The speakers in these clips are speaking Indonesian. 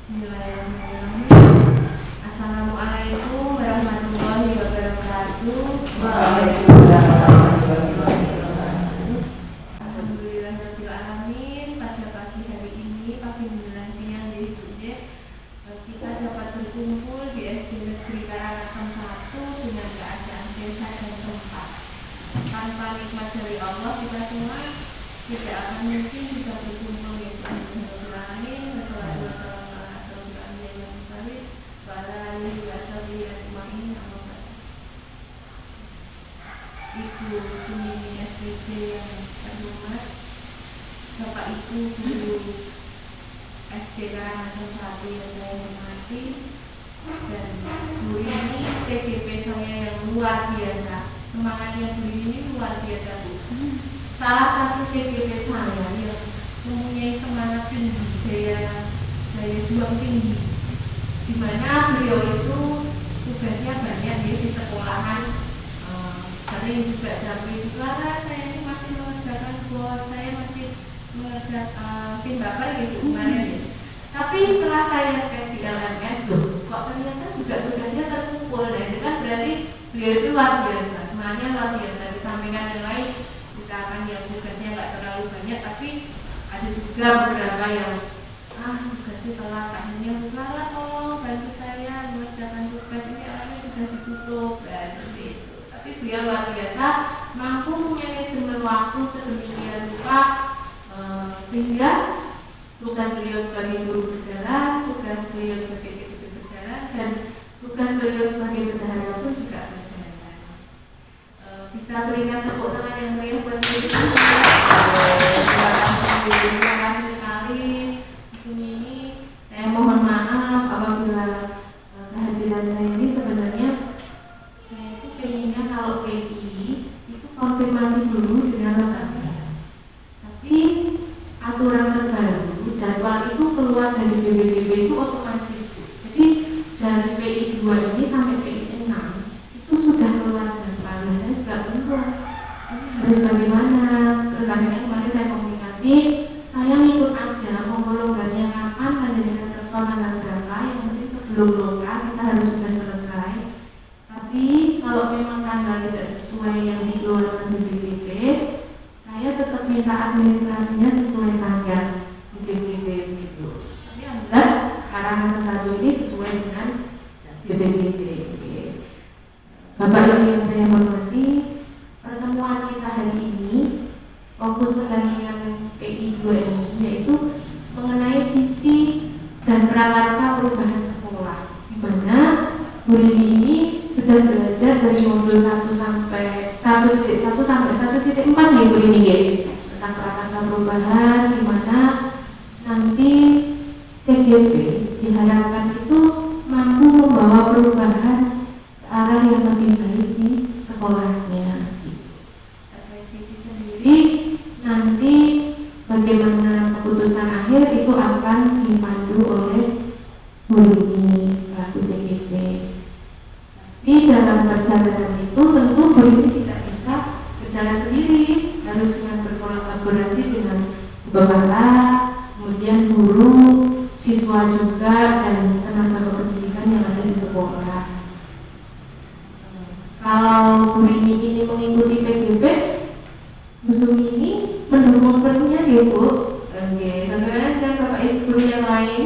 Bismillahirrahmanirrahim. Assalamualaikum warahmatullahi wabarakatuh. Waalaikumsalam warahmatullahi wabarakatuh. Alhamdulillahirabbil alamin. Pada pagi hari ini, pagi menjelang siang dari Jogja, kita dapat berkumpul di SD Negeri Karangasem 1 dengan keadaan sehat dan sempat. Tanpa nikmat dari Allah, kita semua tidak akan mungkin bisa berkumpul di Alhamdulillahirabbil alamin. Wassalatu wassalamu ala asyrofil anbiya'i wal mursalin wa ala alihi wa sahbihi ajmain. Ibu Sumini SPJ yang terhormat, Bapak Ibu Guru SD Karangasem 1 yang saya hormati, dan Bu Rini CGP saya yang luar biasa. Semangatnya Bu Rini luar biasa, Bu. Salah satu CGP saya yang mempunyai semangat tinggi, daya juang tinggi, di mana beliau itu tugasnya banyak di sekolahan. Sering juga sampai di Clara, saya ini masih mengerjakan bos, saya masih mengerjakan simbaper gitu kemarin ya. Tapi setelah saya cek di LMS, kok ternyata juga tugasnya terkumpul. Nah itu kan berarti beliau itu luar biasa, semuanya luar biasa. Di sampingan yang lain, misalkan yang tugasnya nggak terlalu banyak, tapi ada juga beberapa yang tugasnya telat, akhirnya Clara tolong bantu saya mengerjakan tugas ini, LMS sudah ditutup, seperti itu. Tapi beliau luar biasa, mampu manajemen waktu sedemikian rupa, sehingga tugas beliau sebagai guru berjalan, tugas beliau sebagai CGP berjalan, dan tugas beliau sebagai bendahara pun juga berjalan. Bisa berikan tepuk tangan yang meriah buat beliau. Terima kasih sekali, Sumini. Saya mohon maaf apabila kehadiran saya ini sebenarnya saya itu pengennya kalau PI itu konfirmasi dulu dengan Mas Abi. Tapi aturan terbaru jadwal itu keluar dari BPTB itu otomatis. Jadi dari PI 2 ini sampai PI 6 itu sudah keluar jadwal. Saya juga bingung harus bagaimana. Terus akhirnya kemarin saya komunikasi, saya ngikut aja mau longgarnya kapan, panjenengan kerso tanggal berapa, yang penting sebelum longgar kita harus sudah selesai. Tapi kalau memang tanggal tidak sesuai yang dikeluarkan BPTB, saya tetap minta administrasinya sesuai tanggal di BPTB itu. Tapi alhamdulillah Karangasem 1 ini sesuai dengan BPTB. Bapak Ibu yang saya hormati, pertemuan kita hari ini fokus pendampingan PI 2 ini yaitu mengenai visi dan prakarsa perubahan sekolah, di mana Bu Rini ini sudah belajar dari modul 1 sampai 1.1 sampai 1.4 ya Bu Rini ya, tentang prakarsa perubahan, di mana nanti CGP diharapkan itu mampu membawa perubahan ke arah yang lebih baik di sekolahnya. Terkait visi sendiri, nanti bagaimana keputusan akhir itu akan dipandu oleh Bu Rini selaku CGP. Tapi dalam perjalanan itu tentu Bu Rini tidak bisa berjalan sendiri, harus dengan berkolaborasi dengan kepala, kemudian guru, siswa juga, dan tenaga kependidikan yang ada di sekolah. Kalau Bu Rini ini mengikuti PGP, Bu Sumi ini mendukung sepenuhnya ya Bu. Oke, bagaimana dengan Bapak Ibu guru yang lain?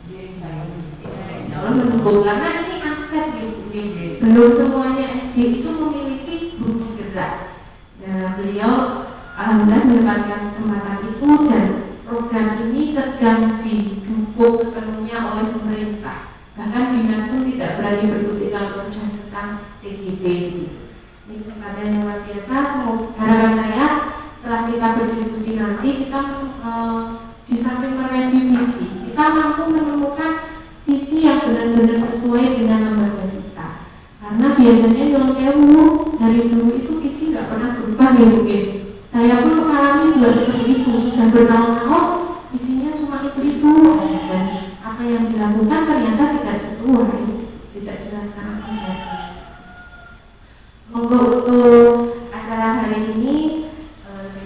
Insya Allah mendukung, karena ini aset gitu. Belum semuanya SD itu memiliki guru penggerak. Nah, beliau alhamdulillah mendapatkan kesempatan itu, dan program ini sedang didukung sepenuhnya oleh pemerintah. Bahkan dinas pun tidak berani berkutik kalau sudah tentang CGP. Ini kesempatan yang luar biasa. Semoga harapan saya setelah kita berdiskusi nanti, kita di samping mereview visi, kita mampu menemukan visi yang benar-benar sesuai dengan lembaga kita. Karena biasanya nyuwun sewu, dari dulu itu visi nggak pernah berubah ya mungkin. Saya pun mengalami juga seperti itu, sudah bertahun-tahun visinya cuma itu aja, dan apa yang dilakukan ternyata tidak sesuai, tidak dilaksanakan. Monggo untuk acara hari ini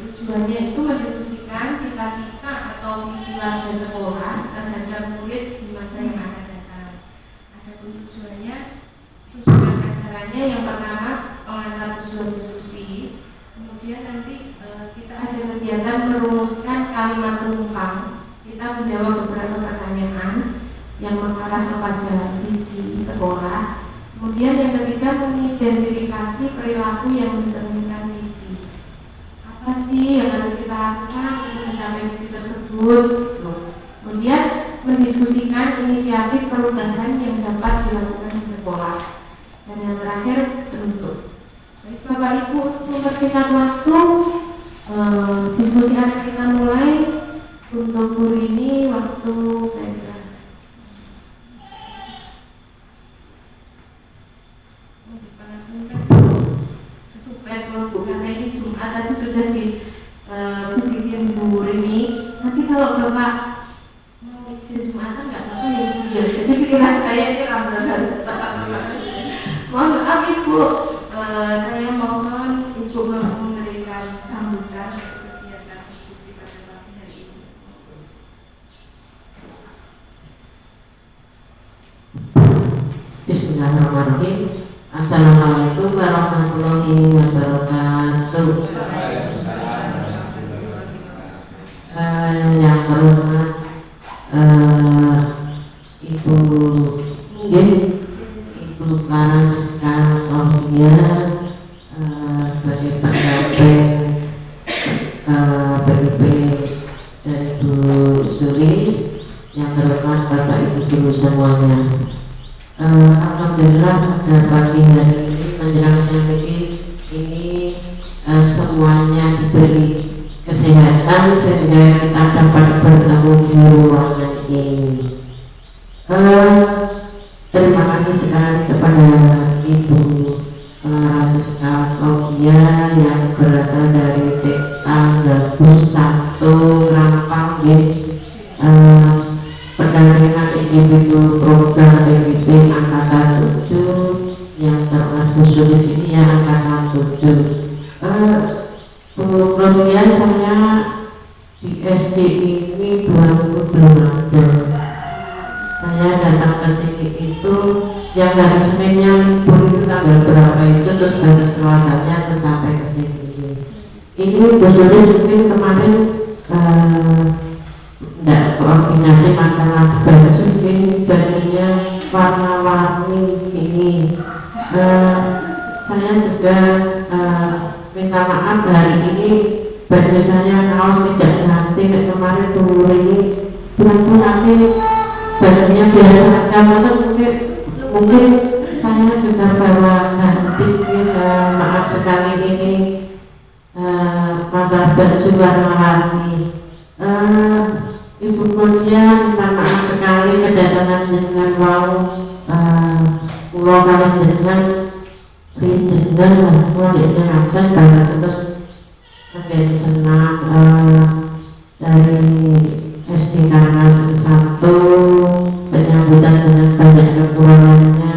tujuannya itu mendiskusikan cita-cita atau visi warga sekolah terhadap murid di masa yang akan datang. Adapun tujuannya, susunan acaranya yang pertama mengantar tujuan diskusi, kemudian nanti kita ada kegiatan merumuskan kalimat penumpang. Kita menjawab beberapa pertanyaan yang mengarah kepada visi sekolah. Kemudian yang ketiga, mengidentifikasi perilaku yang mencerminkan visi. Apa sih yang harus kita lakukan untuk mencapai visi tersebut? Kemudian mendiskusikan inisiatif perubahan yang dapat dilakukan di sekolah. Dan yang terakhir, bentuk. Baik Bapak Ibu, mempersingkat waktu, diskusi akan kita mulai. Untuk guru ini waktu saya serahkan. Supaya kalau bukan ini Jumat tadi sudah dibisikin Bu Rini. Nanti kalau Bapak mau izin Jumatan nggak apa-apa ya Bu ya. Jadi pikiran saya ini rambut harus cepat. Mohon maaf Ibu, saya mohon Ibu memberikan sambutan untuk kegiatan diskusi pada pagi hari ini. Bismillahirrahmanirrahim. Assalamualaikum warahmatullahi wabarakatuh. Yang terhormat Ibu Nggih, Ibu Clara Siska Aulia sebagai pendamping PIP dari Bu Sulis, yang terhormat Bapak Ibu guru semuanya. Alhamdulillah pada pagi hari ini menjelang siang ini semuanya diberi kesehatan sehingga kita dapat bertemu di ruangan ini. Terima kasih sekali kepada Ibu Siska Aulia yang berasal dari TK Gabus 1 Rampang, pendampingan individu program PBB angkatan 7 yang terkhusus di sini ya angkatan 7. Bu Claudia, saya di SD ini 2 minggu belum ada. Saya datang ke sini itu yang hari Seninnya libur itu tanggal berapa itu, terus baru Selasanya terus sampai ke sini. Ini Bu Sulis mungkin kemarin tidak koordinasi masalah baju ini, bajunya warna-warni ini. Saya juga minta maaf hari ini baju saya kaos tidak ganti. Kemarin dulu ini berarti nanti bajunya biasa karena mungkin saya juga bawa ganti. Maaf sekali ini masalah baju warna-warni. Ibu Claudia minta maaf sekali kedatangan dengan pulau kalian dengan rinjengan mulainya absen barang terus makin senang dari SD Karangasem 1 penyambutan dengan banyak kekurangannya,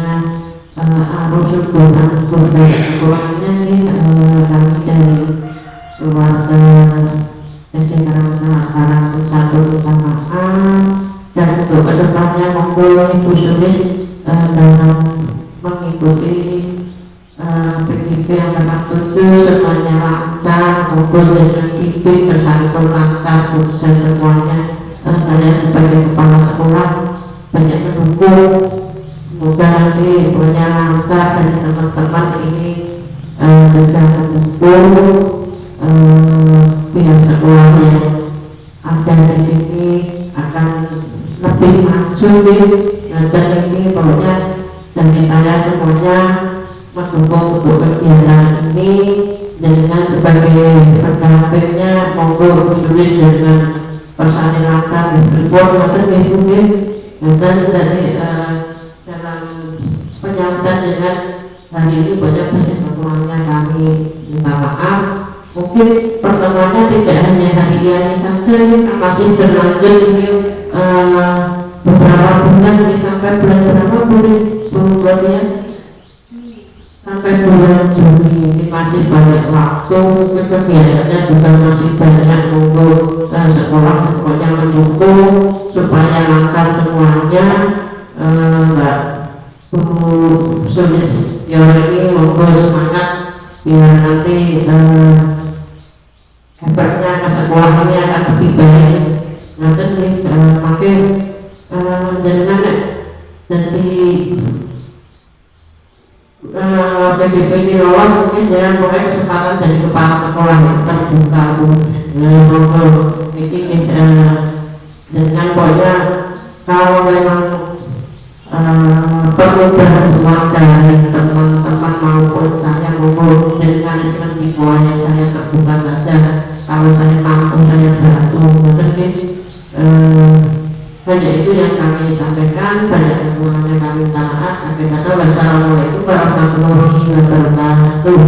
arus syukur banyak kekurangannya nih. Kami dari keluarga SD Karangasem 1 minta maaf, dan untuk kedepannya monggo Ibu Sulis dalam mengikuti PBB angkatan 7 semuanya lancar, monggo dengan PIP tersalur lancar, sukses semuanya. Saya sebagai kepala sekolah banyak mendukung, semoga nanti semuanya lancar dan teman-teman ini juga mendukung pihak sekolah yang ada di sini akan lebih maju dan ini pokoknya dari saya semuanya mendukung untuk kegiatan ini. Dengan sebagai pendampingnya monggo Sulis dengan personil lancar report mungkin dan dari dalam penyambutan dengan hari ini banyak kekurangan, kami minta maaf. Mungkin pertemuannya tidak hanya hari ini saja, ini masih berlanjut ini beberapa bulan ini sampai bulan berapa Bu Claudia? sampai bulan Juni ini masih banyak waktu, mungkin kegiatannya juga masih banyak, monggo sekolah pokoknya mendukung supaya lancar semuanya. Mbak Bu Sulistiyoni monggo semangat biar nanti efeknya ke sekolah ini akan lebih baik. Nanti makin jangan jadi PDP ini lolos, mungkin jangan pokoknya kesempatan jadi kepala sekolah yang terbuka Bu. Monggo ini jangan pokoknya kalau memang perlu bantuan dari teman-teman maupun saya, monggo jangan di semuanya, saya terbuka saja. Kalau saya mampu saya bantu. Mungkin hanya itu yang kami sampaikan. Banyak yang kami taat. Akhirnya wassalamualaikum warahmatullahi wabarakatuh.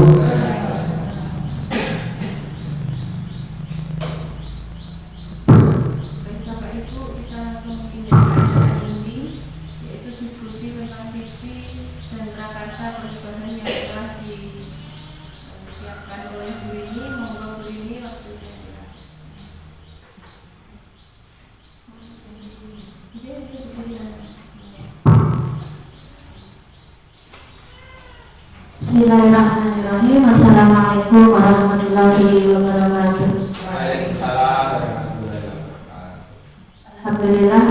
Bapak Ibu, kita langsung ingin acara inti, yaitu diskusi tentang visi dan prakarsa perubahan yang telah disiapkan oleh Bu Rini. Monggo Bu Rini, waktu saya silakan. Bismillahirrahmanirrahim. Assalamualaikum warahmatullahi wabarakatuh. Waalaikumsalam warahmatullahi wabarakatuh. Alhamdulillah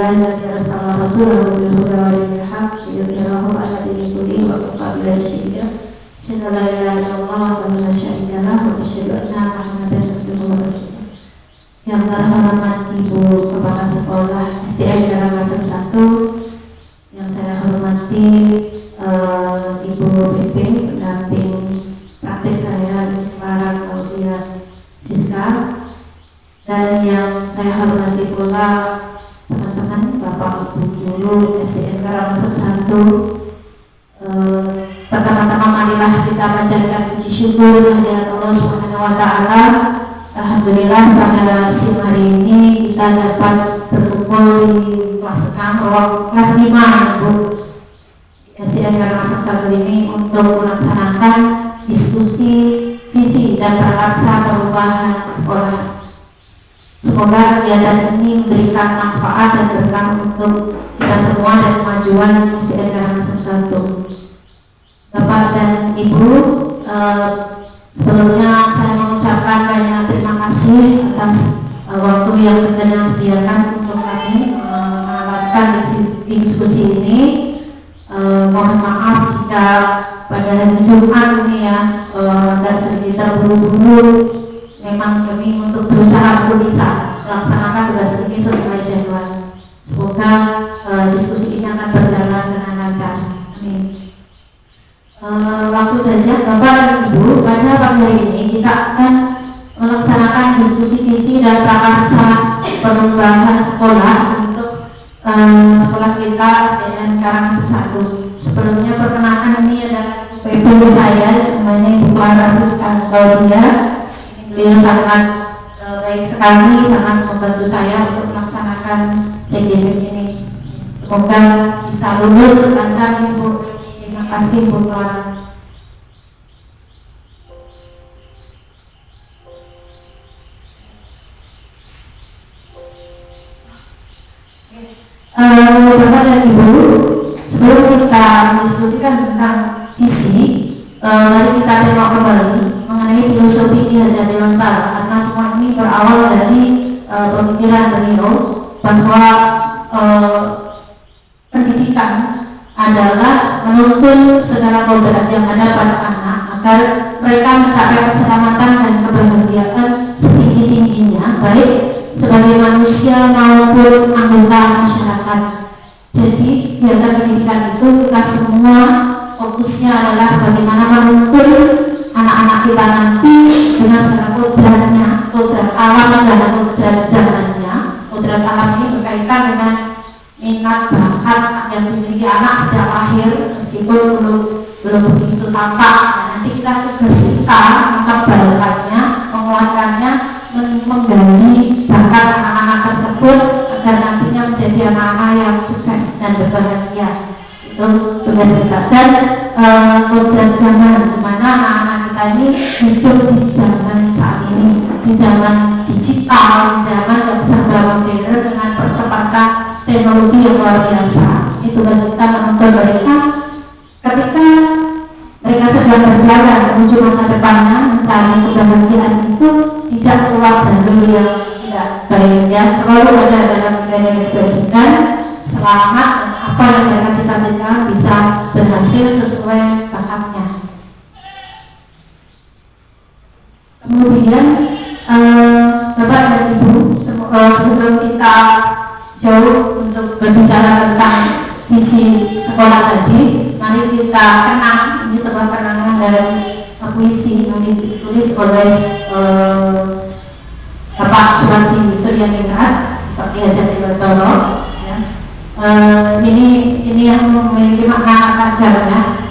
alladzi arsala rasulahu bil huda wa dinil haqq liyudhhirahu 'ala dini kullihi wa kafa billahi shahida. Asyhadu an la ilaha illallah wa la syarika lahu wa asyhadu anna Muhammadan abduhu wa rasuluh. Yang terhormat Ibu Kepala Sekolah SDN Karangasem 1, yang saya hormati Ibu BP pendamping praktek saya para Claudia Siska, dan yang saya hormati pula teman-teman Bapak Ibu guru SDN Karangasem 1. Pertama-tama marilah kita panjatkan puji syukur kehadirat Allah Subhanahu wa taala. Alhamdulillah pada siang hari ini kita dapat berkumpul di kelas 6, kelas 5 Bu SDN Karangasem 1 ini untuk melaksanakan diskusi visi dan prakarsa perubahan sekolah. Semoga kegiatan ini memberikan manfaat dan berkah untuk kita semua dan kemajuan SDN Karangasem 1. Bapak dan Ibu, sebelumnya saya mengucapkan banyak terima kasih atas waktu yang berjalan sediakan untuk kami melakukan diskusi ini. Mohon maaf jika pada hari Jumat ini ya agak sedikit terburu-buru. Memang kami untuk berusaha untuk bisa melaksanakan tugas ini sesuai jadwal. Semoga diskusi ini akan berjalan dengan lancar. Amin. Langsung saja Bapak dan Ibu, pada pagi hari ini kita akan melaksanakan diskusi visi dan prakarsa perubahan sekolah untuk sekolah kita SDN Karangasem 1. Sebelumnya perkenalkan, ini adalah PP saya, namanya Ibu Clara Siska Claudia. Beliau sangat baik sekali, sangat membantu saya untuk melaksanakan CGM ini. Semoga bisa lulus lancar Ibu. Terima kasih Bu Clara. Bapak dan Ibu, sebelum kita mendiskusikan tentang visi, mari kita tengok kembali mengenai filosofi Ki Hajar Dewantara, karena semua ini berawal dari pemikiran beliau bahwa pendidikan adalah menuntun segala kodrat yang ada pada anak agar mereka mencapai keselamatan dan kebahagiaan setinggi-tingginya, baik sebagai manusia maupun anggota masyarakat. Jadi kegiatan pendidikan itu kita semua fokusnya adalah bagaimana menuntun anak-anak kita nanti dengan segala kodratnya, kodrat alam dan kodrat zamannya. Kodrat alam ini berkaitan dengan minat bakat yang dimiliki anak sejak lahir, meskipun belum begitu tampak. Nanti kita tugas kita mengembalikannya, menguatkannya, menggali bakat anak-anak tersebut agar nantinya menjadi anak-anak yang sukses dan berbahagia. Itu tugas kita. Dan kodrat zaman di mana anak-anak kita ini hidup di zaman saat ini, di zaman digital, di zaman yang serba modern dengan percepatan teknologi yang luar biasa. Ini tugas kita menuntun mereka ketika mereka sedang berjalan menuju masa depannya, mencari kebahagiaan itu tidak keluar jalur yang tidak baik, ya, selalu ada dalam nilai kebajikan, selamat, dan apa yang mereka cita-citakan bisa berhasil sesuai bakatnya. Kemudian Bapak dan Ibu, sebelum kita jauh untuk berbicara tentang visi sekolah tadi, mari kita kenang, ini sebuah kenangan dari puisi yang ditulis oleh Bapak Suwardi Suryaningrat, Pak Ki Hajat Iwantoro, ya. Ini yang memiliki makna tajamnya.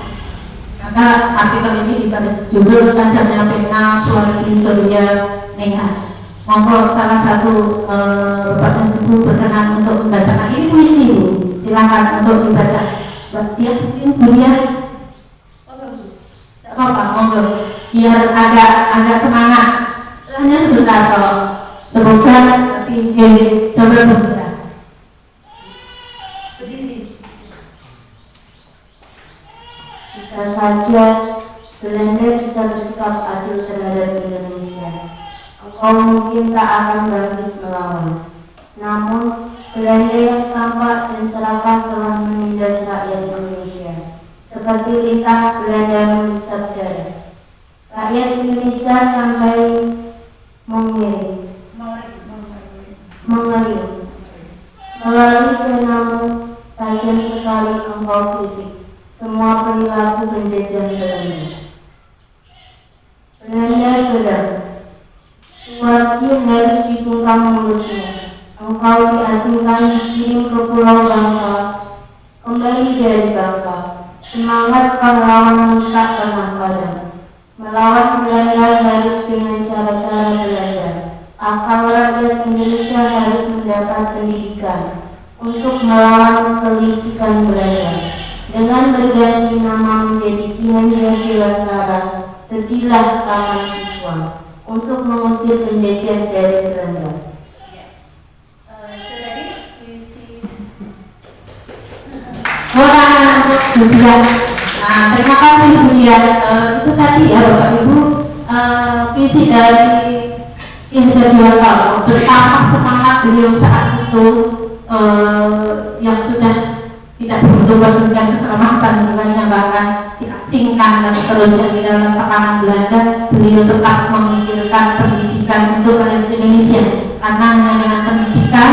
Maka artikel ini ditulis judul tajamnya pena Suwardi Suryaningrat. Monggo salah satu Bapak dan Ibu berkenan untuk membacakan, ini puisi Bu, silakan untuk dibaca. Buat dia Bu ya, tidak apa-apa, monggo biar agak semangat, hanya sebentar kok. Semoga nanti coba bergerak. Jika saja Belanda bisa bersikap adil terhadap Indonesia, engkau mungkin tak akan bangkit melawan. Namun Belanda yang tampak dan serakah telah menindas rakyat Indonesia, seperti lintah Belanda menghisap darah. Rakyat Indonesia sampai mengerim. Melalui penamu tajam sekali engkau kritik semua perilaku penjajah Belanda. Belanda geram. Suwardi harus dibungkam mulutnya. Engkau diasingkan, dikirim ke Pulau Bangka, kembali dari Bangka. Semangat pahlawan tak pernah padam. Melawan Belanda harus dengan cara-cara Belanda. Akal rakyat Indonesia harus mendapat pendidikan untuk melawan kelicikan Belanda. Dengan berganti nama menjadi Ki Hajar Dewantara, terdilah taman siswa untuk mengusir penjajah dari Belanda. Terima kasih Bu ya. Itu tadi ya Bapak Ibu, visi dari Ki Hajar Dewantara, betapa semangat beliau saat itu yang sudah tidak begitu dengan keselamatan jiwanya, bahkan diasingkan dan seterusnya di dalam tekanan Belanda, beliau tetap memikirkan pendidikan untuk rakyat Indonesia, karena hanya dengan pendidikan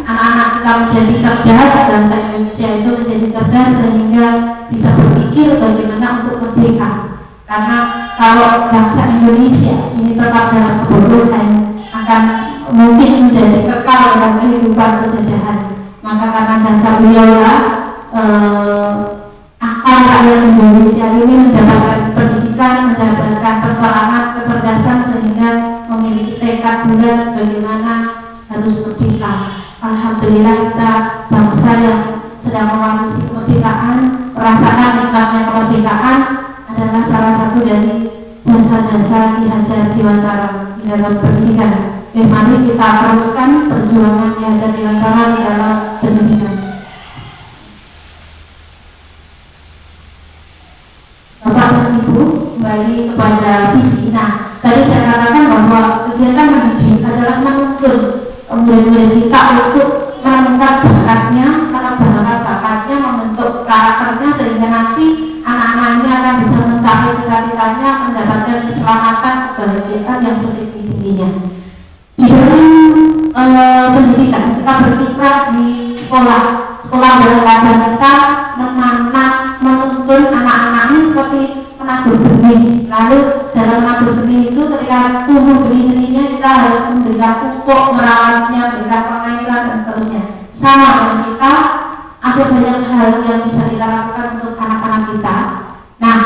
anak-anak kita menjadi cerdas, bangsa Indonesia itu menjadi cerdas sehingga bisa berpikir bagaimana untuk merdeka. Karena kalau bangsa Indonesia ini tetap dalam kebodohan, akan mungkin menjadi kekal dalam kehidupan penjajahan. Maka karena jasa beliau lah akal rakyat Indonesia ini mendapatkan pendidikan, mendapatkan pencerahan, kecerdasan, sehingga memiliki tekad bulat bagaimana harus merdeka. Alhamdulillah kita bangsa yang sedang mewarisi kemerdekaan, merasakan nikmatnya kemerdekaan adalah salah satu dari jasa-jasa Ki Hajar Dewantara di dalam pendidikan. Mari kita teruskan perjuangan Ki Hajar Dewantara di dalam pendidikan. Bapak dan Ibu, kembali kepada visi. Nah, tadi saya katakan bahwa kegiatan mendidik adalah menuntun murid-murid kita untuk menemukan bakatnya, membentuk karakternya, sehingga nanti anak-anak ini akan bisa mencapai cita-citanya, mendapatkan keselamatan, kebahagiaan yang setinggi-tingginya. Di dalam pendidikan kita berkiprah di sekolah berlatar kita menuntun anak-anak ini seperti menabur benih. Lalu dalam menabur benih itu, ketika tumbuh benih-benihnya, kita harus memberikan pupuk, merawatnya, memberikan pengairan dan seterusnya. Sama dengan kita, ada banyak hal yang bisa kita lakukan untuk anak-anak kita. Nah,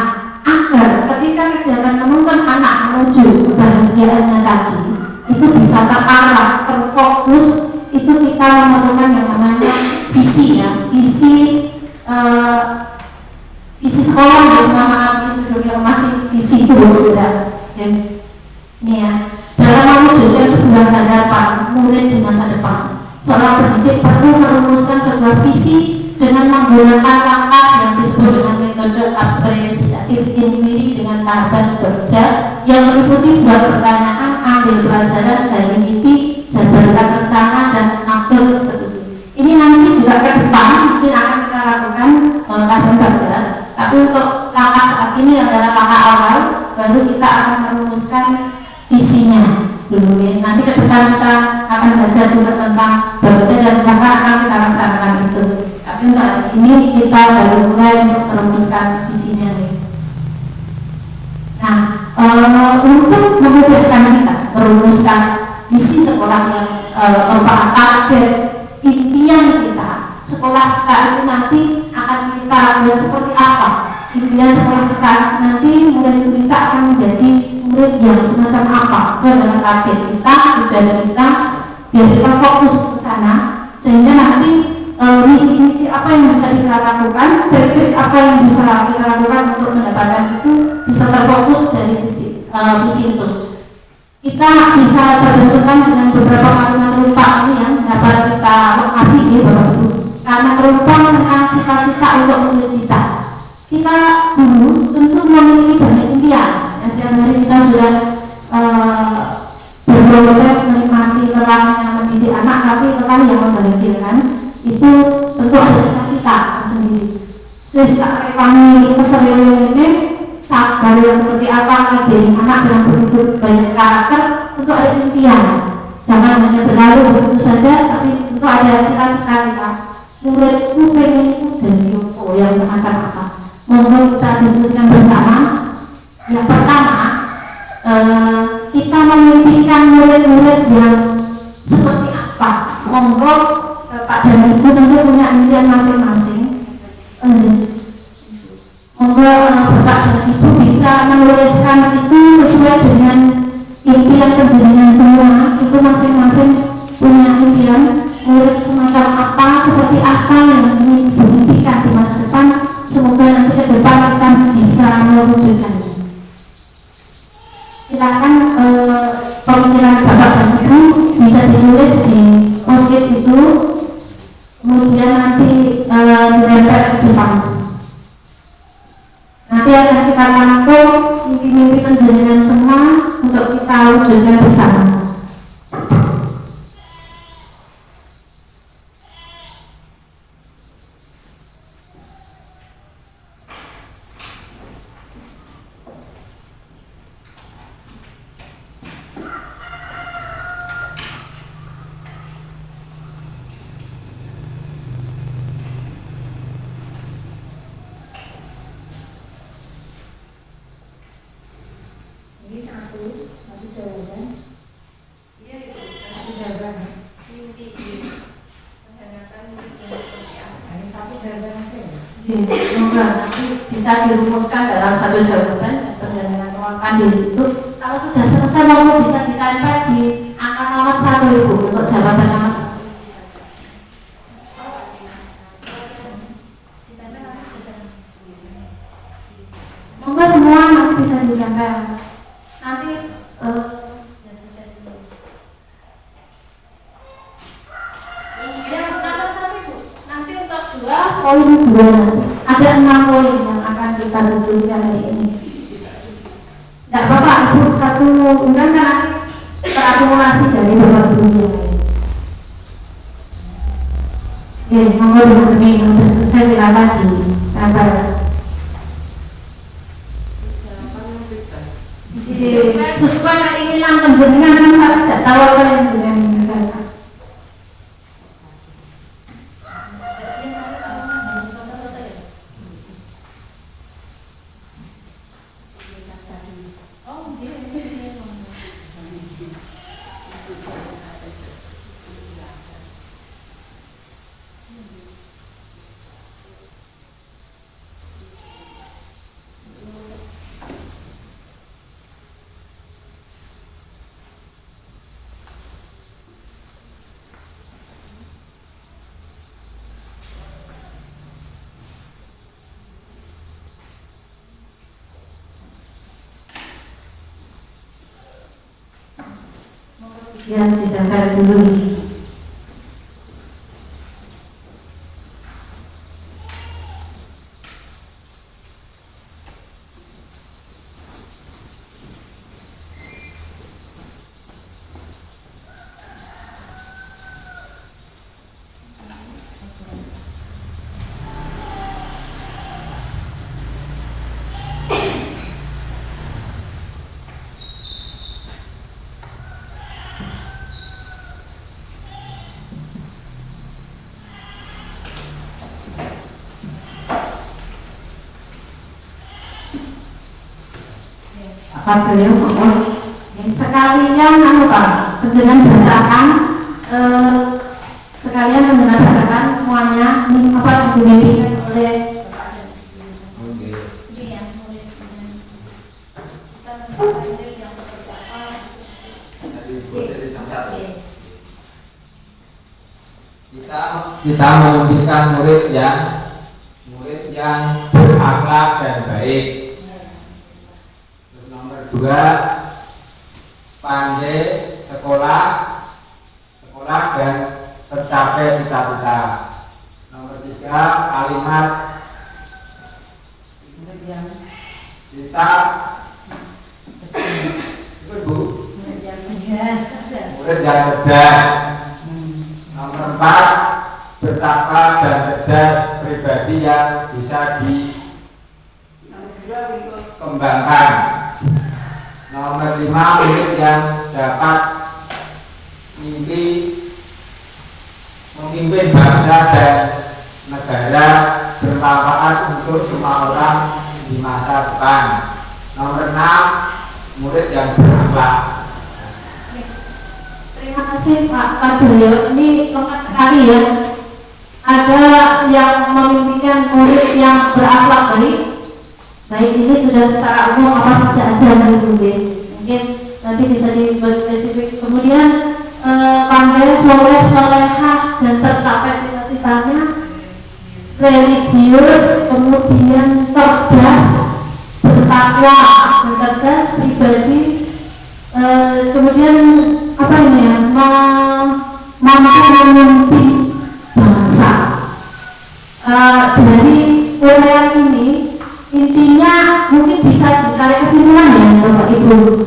agar ketika kegiatan menuntun anak menuju kebahagiaannya tadi itu bisa terarah, terfokus, itu kita memerlukan yang namanya visi ya, visi depan. Seorang pendidik perlu merumuskan sebuah visi dengan menggunakan langkah yang disebut dengan metode apresiatif inquiry dengan tahapan kerja yang meliputi buat pertanyaan, ambil pelajaran dari mimpi, jabarkan rencana, dan mengatur eksekusi. Ini nanti juga ke depan mungkin akan kita lakukan tahun kerja, tapi untuk langkah saat ini adalah langkah awal, baru kita akan merumuskan visinya dulu ya. Nanti ke depan kita akan belajar juga tentang kerja dan bahkan akan kita laksanakan itu. Tapi untuk hari ini kita baru mulai untuk merumuskan visinya nih. Nah, untuk memudahkan kita merumuskan visi sekolah yang merupakan target impian kita, sekolah kita itu nanti akan kita buat seperti apa? Impian sekolah kita nanti murid kita akan menjadi murid yang semacam apa? Itu adalah target kita, tujuan kita, biar kita fokus ke sana, sehingga nanti misi-misi apa yang bisa kita lakukan, trik-trik apa yang bisa kita lakukan untuk mendapatkan itu bisa terfokus dari visi itu. Kita bisa terbentukkan dengan beberapa kalimat rumpah ini yang dapat kita lengkapi ya Bapak Ibu. Kalimat rumpah tentang cita-cita untuk murid kita. Kita guru tentu memiliki banyak impian. Ya, setiap hari kita sudah berproses menikmati lelahnya mendidik anak, tapi lelah yang membahagiakan itu tentu ada cita-cita sendiri. Susah kami keseriusan ini sabar seperti apa mendidik anak dengan begitu banyak karakter, tentu ada impian. Jangan hanya berlalu begitu saja, tapi tentu ada cita-cita kita. Muridku pengen jadi Yoko yang semacam apa? Monggo kita diskusikan bersama. Yang pertama, kita memimpikan murid-murid yang seperti apa? Monggo Pak dan Ibu tentu punya impian masing-masing. Monggo Bapak dan Ibu bisa menuliskan itu sesuai dengan impian penjenengan semua. Itu masing-masing punya impian murid semacam apa, seperti apa yang ingin dimimpikan di masa depan. Semoga nanti ke depan kita bisa mewujudkannya. Silakan pemikiran Bapak dan Ibu bisa ditulis di post-it itu, kemudian nanti dirempet ke depan. Nanti akan kita rangkum mimpi-mimpi penjenengan semua untuk kita wujudkan bersama. Ini satu jawaban. Iya itu satu jawaban. Mimpi tanyakan mimpi yang seperti apa? Ini satu jawaban saja. Semoga nanti bisa dirumuskan dalam satu jawaban dan dengan tuangkan di situ. Kalau sudah selesai, monggo bisa ditempel di angka nomor 1 Ibu untuk jawaban nomor 1. Monggo semua nanti bisa ditempel. Nanti yang nomor 1 Ibu. Nanti untuk 2 poin 2 nanti ada 6 poin yang akan kita diskusikan hari ini. Tidak apa-apa Ibu, satu undang nanti terakumulasi dari beberapa Ibu yang lain. Oke, monggo dengan ini yang sudah selesai silakan ditempel. Sesuai keinginan penjenengan, kan saya tidak tahu apa yang jenengan inginkan. Yang ditempel dulu. Pak Doyo, sekalian Pak, penjenengan bacakan sekalian penjenengan bacakan semuanya ini apa yang dimimpikan oleh kita memimpikan murid yang berakhlak dan baik. Terus nomor 2, pandai sekolah dan tercapai cita-cita. Nomor 3, kalimat kita murid yang cerdas. Nomor 4, bertakwa dan cerdas, pribadi yang bisa dikembangkan. Nomor 5, murid yang dapat memimpin bangsa dan negara, bermanfaat untuk semua orang di masa depan. Nomor 6, murid yang berakhlak. Terima kasih Pak Doyo, ini lengkap sekali ya. Ada yang memimpikan murid yang berakhlak baik. Baik, ini sudah secara umum apa saja ada yang mungkin nanti bisa dibuat spesifik. Kemudian pandai, soleh, solehah dan tercapai cita-citanya, religius, kemudian cerdas, bertakwa dan cerdas, pribadi, kemudian apa ini ya, mampu memimpin bangsa. Dari uraian ini intinya mungkin bisa ditarik kesimpulan ya Bapak Ibu.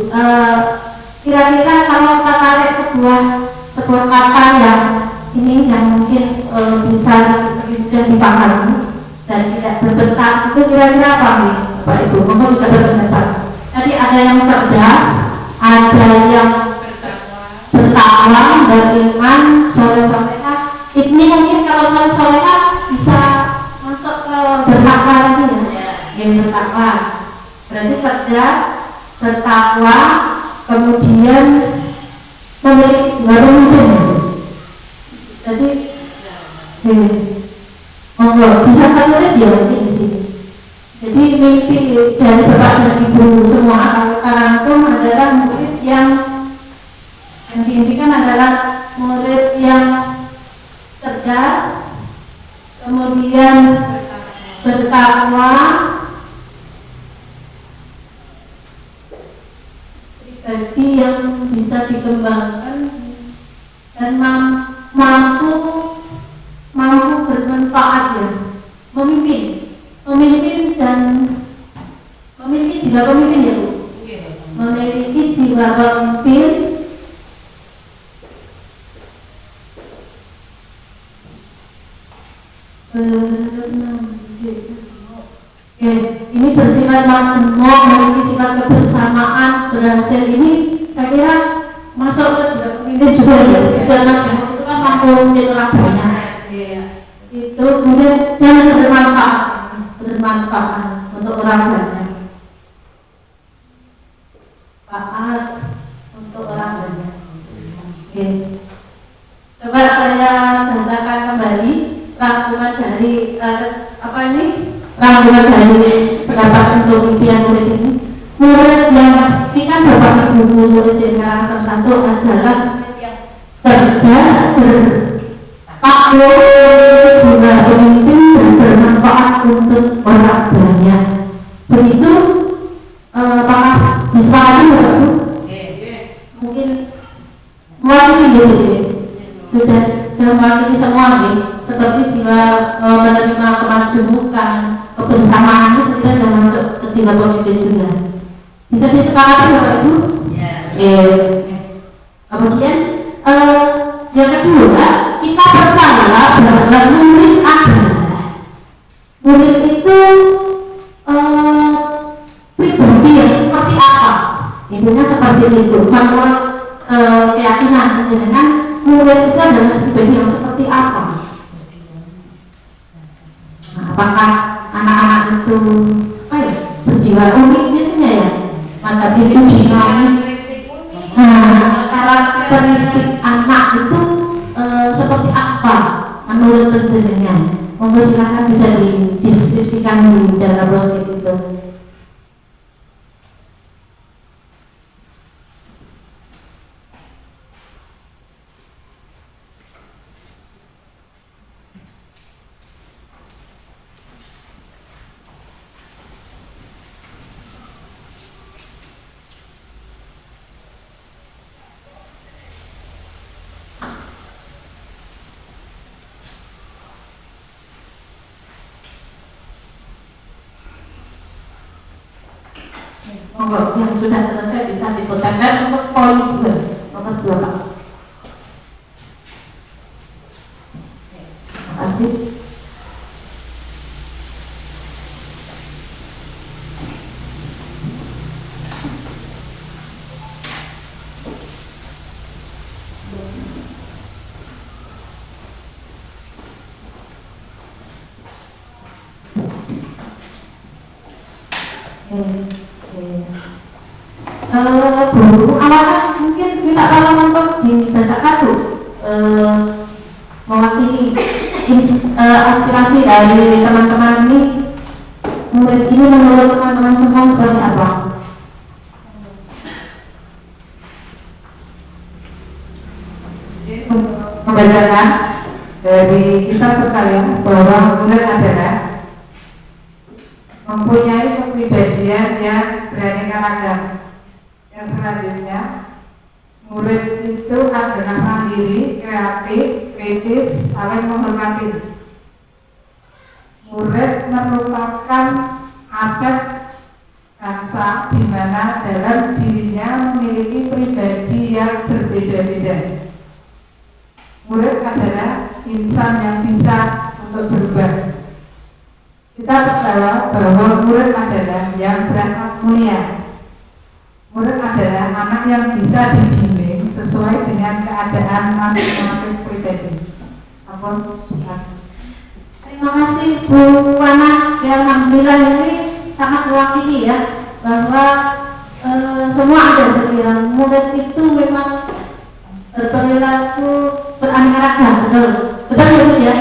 Kira-kira kalau kita tarik sebuah kata yang ini yang mungkin bisa mudah dipahami dan tidak berpencar, itu kira-kira apa nih Bapak Ibu? Monggo bisa berpendapat. Tadi ada yang cerdas, ada yang bertakwa, beriman, soleh-solehah. Ini mungkin kalau soleh-solehah bisa masuk ke bertakwa lagi ya. Yang bertakwa berarti cerdas, bertakwa, kemudian memiliki jiwa pemimpin. Jadi monggo bisa saya tulis ya nanti di sini. Jadi mimpi dari Bapak dan Ibu semua Karangkum adalah murid yang diimpikan adalah murid yang cerdas, kemudian bertakwa, pribadi yang bisa dikembangkan dan mampu bermanfaat ya, memimpin dan memiliki jiwa pemimpin ya Bu, memiliki jiwa pemimpin. Ini bersifat majemuk, memiliki sifat kebersamaan, berhasil. Ini saya kira masuk ke jiwa pemimpin juga ya. Bersifat majemuk itu kan mampu menyetor banyak. Itu kemudian dan bermanfaat untuk orang banyak. Manfaat untuk orang banyak. Oke. Coba saya bacakan kembali rangkuman dari rangkuman dari pendapat untuk impian murid ini. Murid yang ini kan Bapak Ibu guru SD Karangsem 1 adalah cerdas, bertakwa, jiwa pemimpin dan bermanfaat untuk orang banyak. Begitu apakah disepakati Bapak Ibu? Mungkin mewakili gitu. Sudah mewakili semua nih. Seperti jiwa menerima kemajemukan, kebersamaan ini sebenarnya sudah masuk ke jiwa pemimpin juga. Bisa disepakati Bapak Ibu? Kemudian yang kedua, kita percaya bahwa murid itu pribadi yang seperti apa? Intinya seperti itu. Menurut keyakinan jenengan, murid itu adalah pribadi yang seperti apa? Apakah anak-anak itu berjiwa unik biasanya ya? mata itu dinamis. Karakteristik anak itu seperti apa menurut penjenengan? Monggo silakan bisa dideskripsikan di dalam proses itu. Monggo yang sudah selesai bisa diputarkan untuk poin 2, nomor 2 Pak. Terima kasih. Bu, awalnya mungkin minta tolong untuk dibacakan Bu, mewakili aspirasi dari teman-teman ini, murid ini menurut teman-teman semua seperti apa? Membacakan dari kita percaya bahwa murid adalah mempunyai kepribadian yang beraneka ragam. Yang selanjutnya, murid itu adalah mandiri, kreatif, kritis, saling menghormati. Murid merupakan aset bangsa di mana dalam dirinya memiliki pribadi yang berbeda-beda. Murid adalah insan yang bisa untuk berubah. Kita percaya bahwa murid adalah yang berakhlak mulia. Murid adalah anak yang bisa dibimbing sesuai dengan keadaan masing-masing pribadi. Terima kasih Bu Wana. Ya, alhamdulillah ini sangat mewakili ya bahwa semua ada sekiranya murid itu memang berperilaku beraneka ragam, betul ya Bu ya.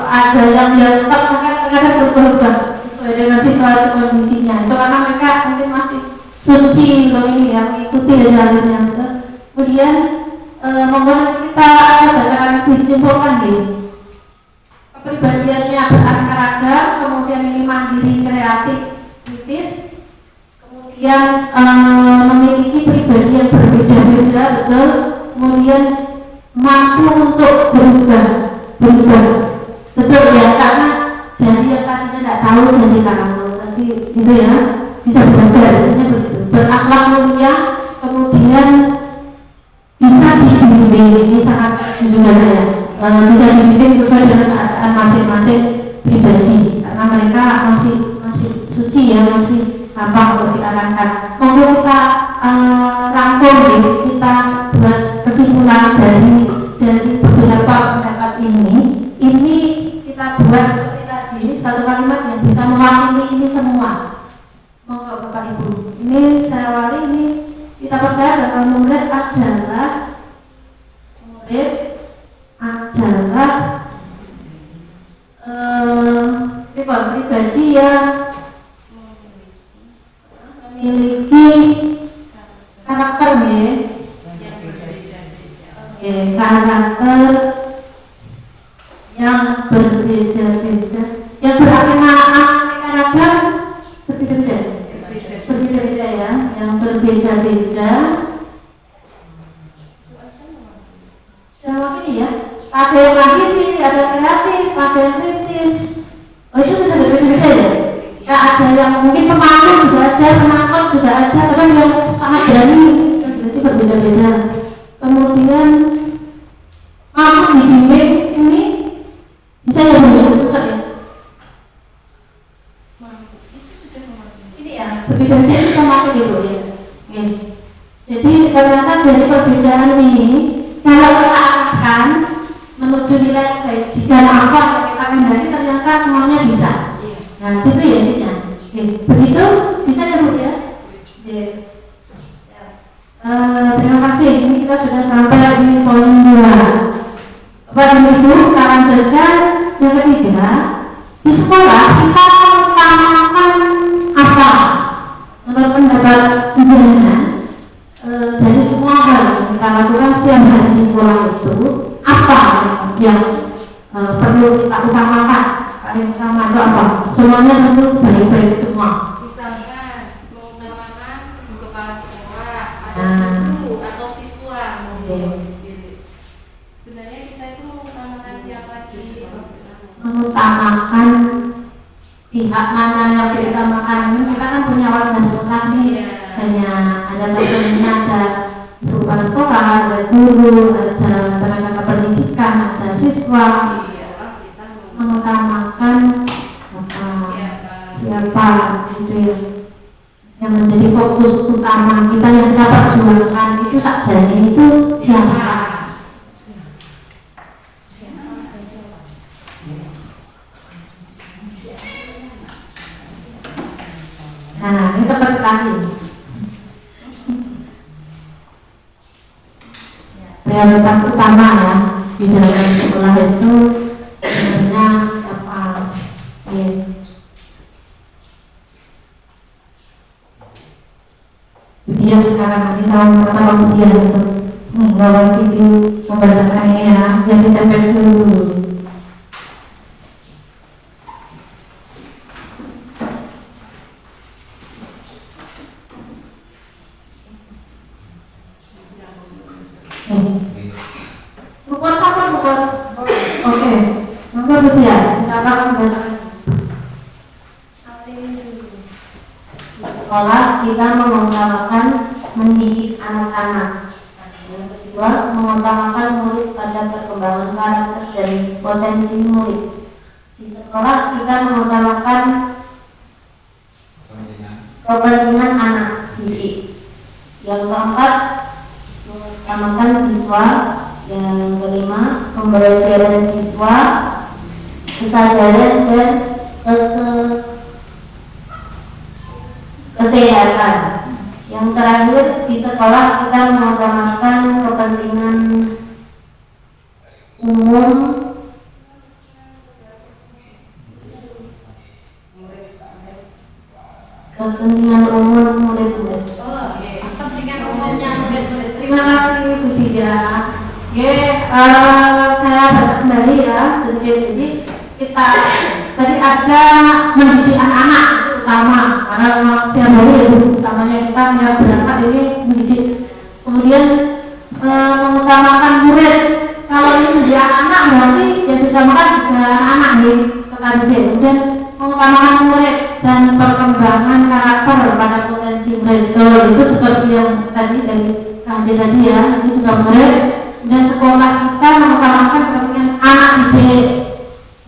Ada yang tetap kadang-kadang berubah-ubah sesuai dengan situasi kondisinya. Itu karena mereka mungkin masih suci untuk ini ya, mengikuti jalurnya. Kemudian monggo kita saudara disimpulkan gitu. Kepribadiannya beraneka ragam, kemudian ini mandiri, kreatif, kritis, kemudian memiliki pribadi yang berbeda-beda, betul. Kemudian mampu untuk berubah, betul ya, karena dari yang tadinya tidak tahu jadi tahu, tadi gitu ya, bisa belajar, begitu. Berakhlak mulia, kemudian bisa dibimbing, ini sangat juga saya, bisa dibimbing sesuai dengan keadaan masing-masing pribadi, karena mereka masih suci ya, masih gampang untuk diarahkan. Monggo kita rangkum nih, kita buat kesimpulan dari beberapa pendapat ini kita buat seperti tadi satu kalimat yang bisa mewakili ini semua. Monggo Bapak Ibu, ini saya awali ini, kita percaya bahwa murid adalah pribadi yang memiliki karakter karakter yang berbeda-beda, yang beraneka ragam, berbeda-beda ya, yang berbeda-beda. Dan ini ya, ada yang mandiri, ada yang kreatif, ada yang kritis. Oh itu sudah berbeda-beda ya. Ya ada yang mungkin pemalu juga ada, penakut juga ada, tapi yang sangat berani, berarti berbeda-beda. Kemudian mampu dibimbing ini bisa ya Bu, Ustaz ya. Ini ya berbeda-beda sama gitu ya. Jadi ternyata dari perbedaan ini, kalau kita arahkan menuju nilai kebajikan apa yang kita kendaki, ternyata semuanya bisa. Nah itu ya intinya. Begitu bisa ya Bu ya. terima kasih. Ini kita sudah sampai di poin 2. Bapak dan Ibu, kita lanjutkan yang ketiga. Di sekolah kita mengutamakan apa? Menurut pendapat jenengan, dari semua hal yang kita lakukan setiap hari di sekolah itu, apa yang perlu kita utamakan? Paling utama itu apa? Semuanya tentu baik-baik semua. Misalkan mengutamakan ibu kepala sekolah atau guru atau siswa mungkin. Sebenarnya kita itu mengutamakan siapa sih? Mengutamakan pihak mana yang diutamakan. Kita kan punya warga sekolah nih, hanya ada personilnya, ada guru kepala sekolah, ada guru, ada tenaga pendidikan, ada siswa. Mengutamakan siapa gitu ya, yang menjadi fokus utama kita yang kita perjuangkan itu saja itu siapa. Nah, ini tepat sekali. Prioritas utama ya di dalam sekolah itu sebenarnya siapa? Ujian sekarang nanti sama pertama ujian untuk mewakili membacakan ini ya, yang ditempel dulu. Buat siapa buat? Oke, maka betul ya. Kita akan membacakan. Di sekolah kita mengutamakan mendidik anak-anak. Yang kedua, mengutamakan murid pada perkembangan karakter dan potensi murid. Di sekolah kita mengutamakan kepentingan anak didik. Yang keempat, mengutamakan siswa. Yang kelima, pembelajaran siswa, kesadaran dan kesehatan. Yang terakhir, di sekolah kita mengutamakan kepentingan umum murid-murid. Kepentingan umumnya murid-murid. Terima kasih Bu Tiga. Saya baca kembali ya sedikit. Jadi kita tadi ada mendidik anak-anak utama, karena setiap hari utamanya kita yang berangkat ini mendidik. Kemudian mengutamakan murid. Kalau ini mendidik anak berarti yang diutamakan juga anak-anak nih setelah didik. Kemudian mengutamakan murid dan perkembangan karakter pada potensi murid. Itu seperti yang tadi dari Kak tadi ya, ini juga murid. Dan sekolah kita mengutamakan kepentingan anak didik.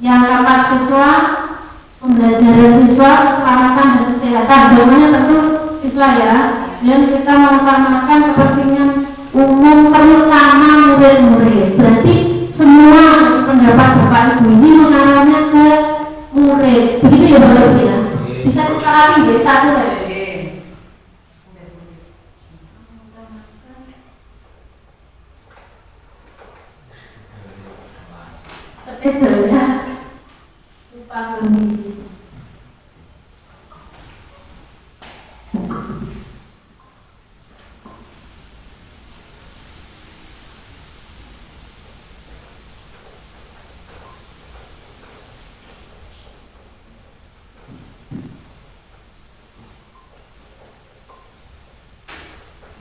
Yang keempat, siswa, pembelajaran siswa, keselamatan dan kesehatan. Jawabannya tentu siswa ya. Dan kita mengutamakan kepentingan umum terutama murid-murid. Berarti semua pendapat Bapak Ibu ini mengarahnya ke murid. Begitu ya Bapak Ibu ya. Bisa sekali ya, satu guys. Sepedanya lupa kondisi.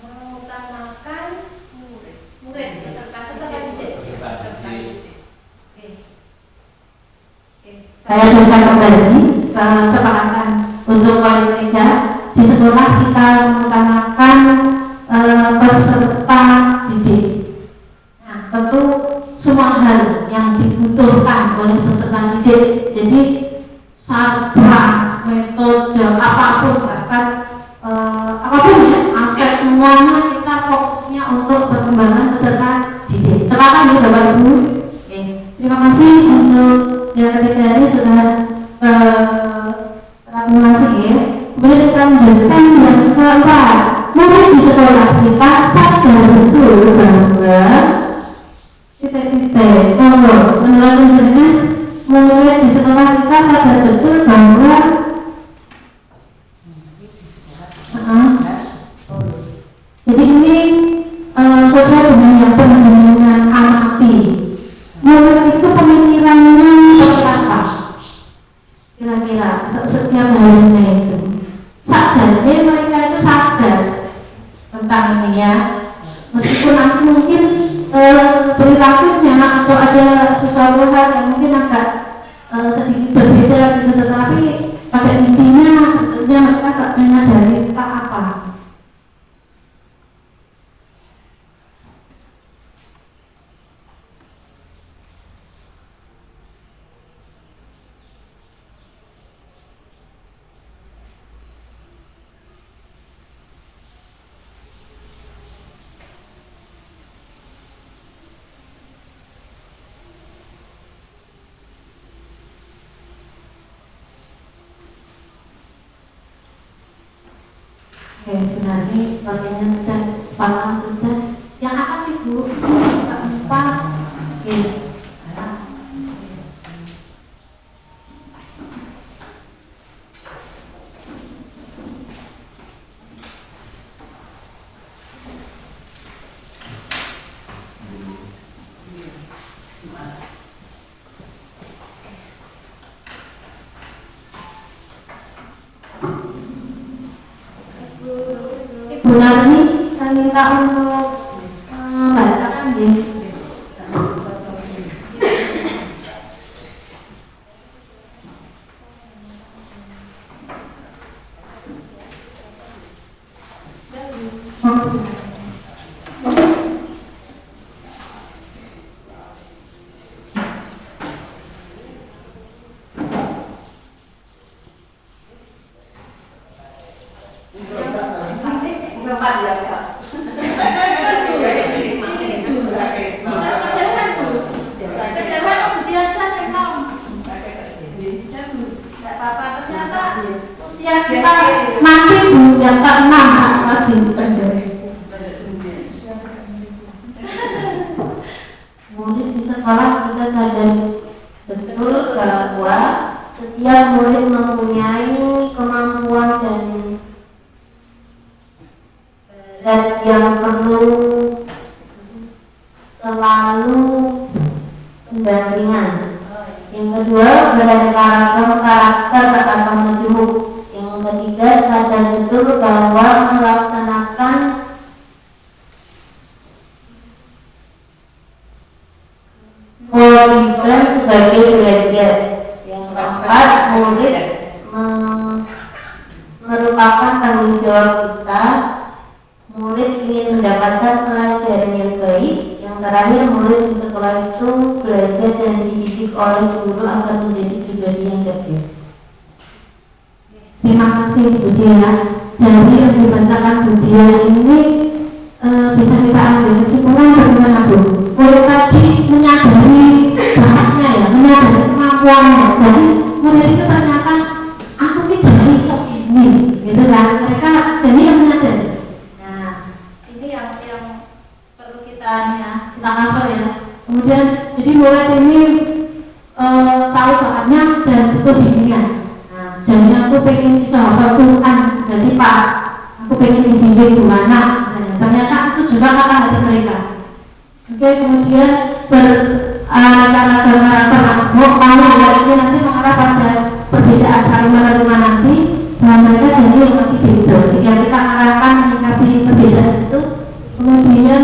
Mengutamakan murid peserta didik. Saya baca kembali kesepakatan untuk poin 3. Di sekolah kita mengutamakan peserta didik. Nah, tentu semua hal yang dibutuhkan oleh peserta didik. Jadi sarpras, metode, apapun bahkan apapun ya, aset semuanya kita fokusnya untuk perkembangan peserta didik. Silakan ya Bapak Ibu. Terima kasih untuk yang ketiga ini sudah terakumulasi ya. Kemudian kita lanjutkan yang keempat, murid di sekolah kita sadar setiap harinya itu. Sajane mereka itu sadar tentang ini ya, meskipun nanti mungkin perilakunya atau ada sesuatu hal yang mungkin agak sedikit berbeda gitu, tetapi pada intinya sebetulnya mereka menyadari tentang apa. Oke, benar, ini sepertinya sudah panas sudah. Yang atas ibu, yang keempat, oke, atas. Bu Narni, saya minta untuk membacakan ya. Usia kita nanti Bu yang ke-6 lagi Murid di sekolah kita sadar betul bahwa setiap murid mempunyai kemampuan dan yang perlu selalu pendampingan. Yang kedua, beraneka ragam karakter atau majemuk. Yang ketiga, sadar betul bahwa melaksanakan kewajiban sebagai belajar. Yang keempat, murid merupakan tanggung jawab kita. Murid ingin mendapatkan pelajaran yang baik. Yang terakhir, murid di sekolah itu belajar dan dididik oleh guru agar menjadi pribadi yang cerdas. Terima kasih Bu Dia. Dari yang dibacakan Bu Dia ini bisa kita ambil kesimpulan bagaimana Bu? Murid tadi menyadari bakatnya ya, menyadari kemampuannya. Jadi murid itu ternyata aku ini jadi sok ini, gitu kan? Mereka jadi yang menyadari. Nah, ini yang perlu kita cover ya. Kemudian jadi murid ini tahu bakatnya dan butuh bimbingan. Jadi aku pengen bisa hafal Quran, jadi pas aku pengen dibimbing gimana ternyata itu juga kata hati mereka. Oke, kemudian karakter mau yang ini nanti mengarah pada perbedaan saling menerima nanti, dan mereka jadi yang lebih beda. Jika kita arahkan menyikapi perbedaan itu, kemudian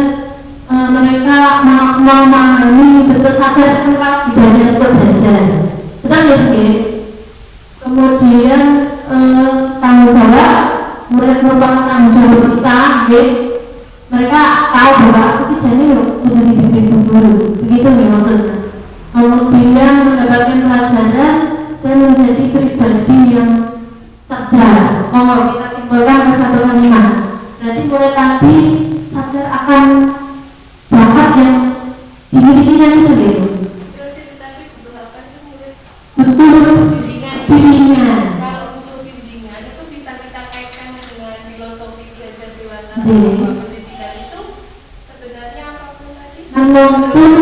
mereka memahami betul sadar kewajibannya untuk belajar. Betul ya? Kemudian tanggung jawab, murid merupakan tanggung jawab kita, ya. Mereka tahu bahwa aku jadi udah dibimbing guru, begitu nih maksudnya. Kemudian mendapatkan pelajaran dan menjadi pribadi yang cerdas. Kalau kita simpulkan ke satu kalimat, berarti murid tadi sadar akan bakat yang dimilikinya itu, gitu. Betul. Bimbingan. Kalau butuh bimbingan itu bisa kita kaitkan dengan filosofi belajar dewasa. Pendidikan itu sebenarnya apapun tadi. Menuntun.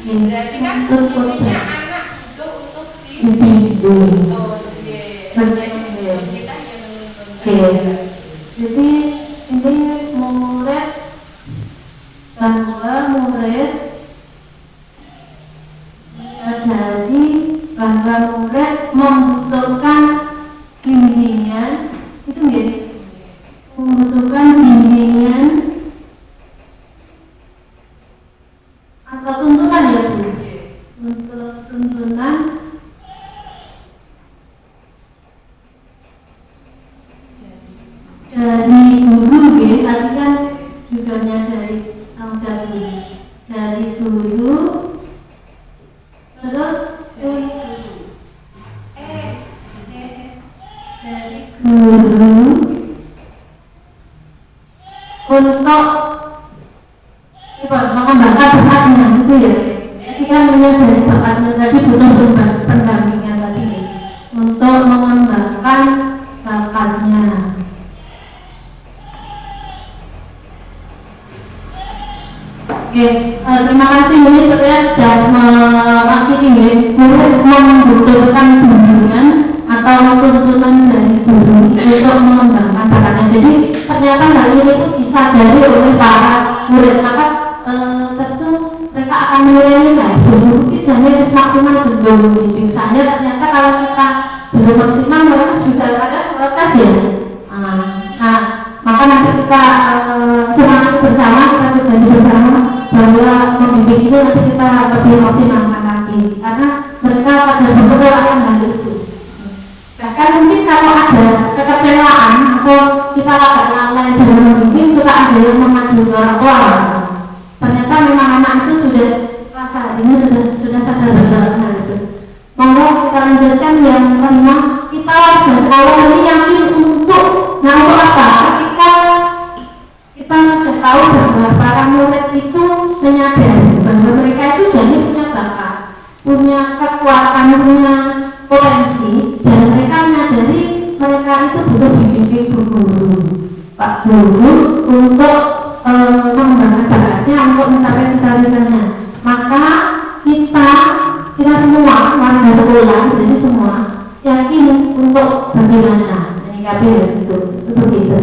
Berarti kan intinya anak butuh untuk dibimbing. Kita yang menuntun. Jadi ini murid bahwa murid menyadari bahwa murid membutuhkan tuntunan dari guru ya, tadi kan judulnya dari tanggung jawab guru, dari guru, terus dari guru untuk mengembangkan bakatnya gitu ya. Jadi kan menyadari bakatnya tadi butuh pendampingan tadi untuk mengembangkan bakatnya. Oke, terima kasih ini saya sudah mewakili ya, murid membutuhkan bimbingan atau tuntunan dari guru untuk mengembangkan bakatnya. Jadi ternyata hal ini pun disadari oleh para murid, maka tentu mereka akan menilai guru itu hanya maksimal belum bimbing saja. Ternyata kalau kita belum maksimal mereka juga kadang protes ya. Nah, maka nanti kita semangat bersama, kita tugas bersama bahwa membimbing itu nanti kita lebih optimalkan lagi karena mereka sadar betul akan hal itu. Bahkan mungkin kalau ada kekecewaan atau kita agak lalai dalam membimbing, suka ada yang memacu ke orang tua. Ternyata memang anak itu sudah rasa ini sudah sadar betul hal itu. Monggo kita lanjutkan yang kelima, kita warga sekolah ini yakin untuk apa? Ketika kita sudah tahu bahwa para murid itu menyadari bahwa mereka itu jadi punya bakat, punya kekuatan, punya potensi, dan mereka menyadari mereka itu butuh dibimbing Bu Guru, Pak Guru untuk mengembangkan bakatnya untuk mencapai cita-citanya. Maka kita semua warga sekolah, jadi semua yakin untuk bagaimana menyikapi hal itu begitu.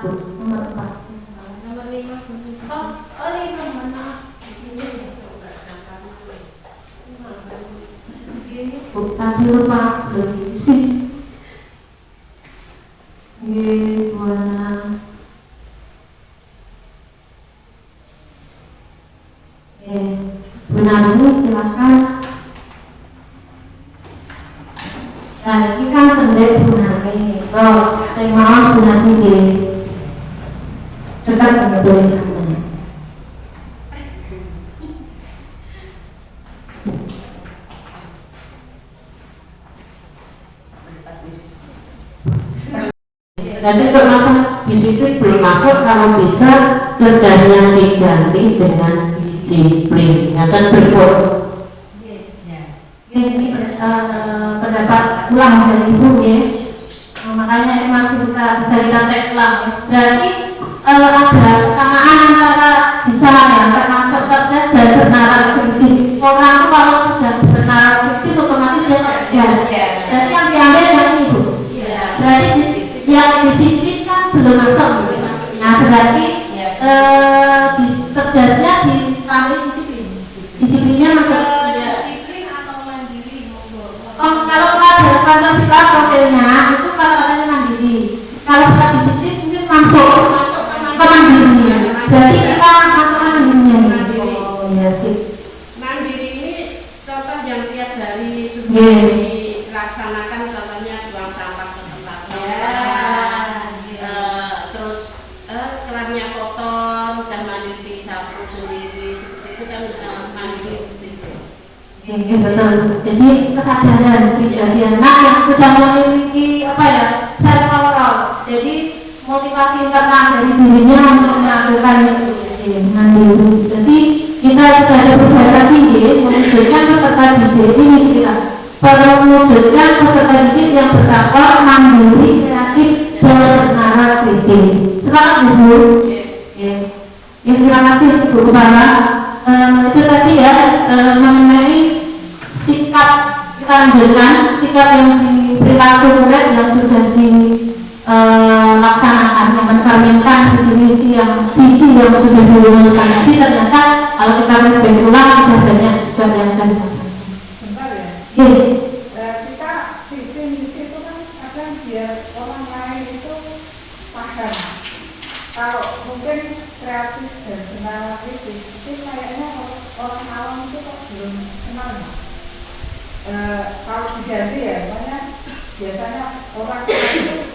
Nomor 5. Oh 5 mana? Di sini tadi lupa berisi gimana benar ini silakan. Nah ini kan sendiri benar ini saya mau benar ini dekat dengan tulisannya. Nanti termasuk disiplin masuk kalau bisa cerdasnya diganti dengan disiplin. Akan berikut. Ini pendapat ulang dari Ibu ya. Makanya masih bisa kita cek ulang ya. Berarti ada kesamaan antara bisa ya termasuk cerdas dan bernalar kritis. Orang itu kalau sudah bernalar kritis otomatis dia cerdas. Berarti yang diambil yang ini Bu. Berarti yang disiplin kan belum masuk gitu. Nah berarti cerdasnya ditambah disiplin. Disiplinnya masuk. disiplin atau mandiri? Kalau pelajaran Pancasila profilnya itu kalau katanya mandiri. Kalau setelah disiplin mungkin masuk ke mandiri. Berarti kita masuk ke mandirinya nih. Oh iya sih. Mandiri ini contoh yang tiap hari sudah dilaksanakan, contohnya buang sampah ke tempatnya, terus kerannya kotor dan mandiri sapu sendiri, seperti itu kan mandiri. Iya betul. Jadi kesadaran pribadi anak yang sudah memiliki self control. Jadi motivasi internal dari dirinya untuk melakukan itu mandiri. Jadi kita sudah ada beberapa ide mewujudkan peserta didik ini istilah mewujudkan peserta didik yang bertakwa, mandiri, kreatif, dan bernalar kritis. Semangat Ibu. Terima kasih Ibu Kepala. Itu tadi ya mengenai sikap lanjutkan sikap yang di perilaku murid yang sudah dilaksanakan, yang mencerminkan visi yang sudah dirumuskan. Tapi ternyata kalau kita flashback ulang sudah banyak juga yang akan Bentar ya. Kita visi misi itu kan akan biar orang lain itu paham. Kalau mungkin kreatif dan benar itu kayaknya orang awam itu kok belum kenal. Kalau diganti ya, biasanya orang itu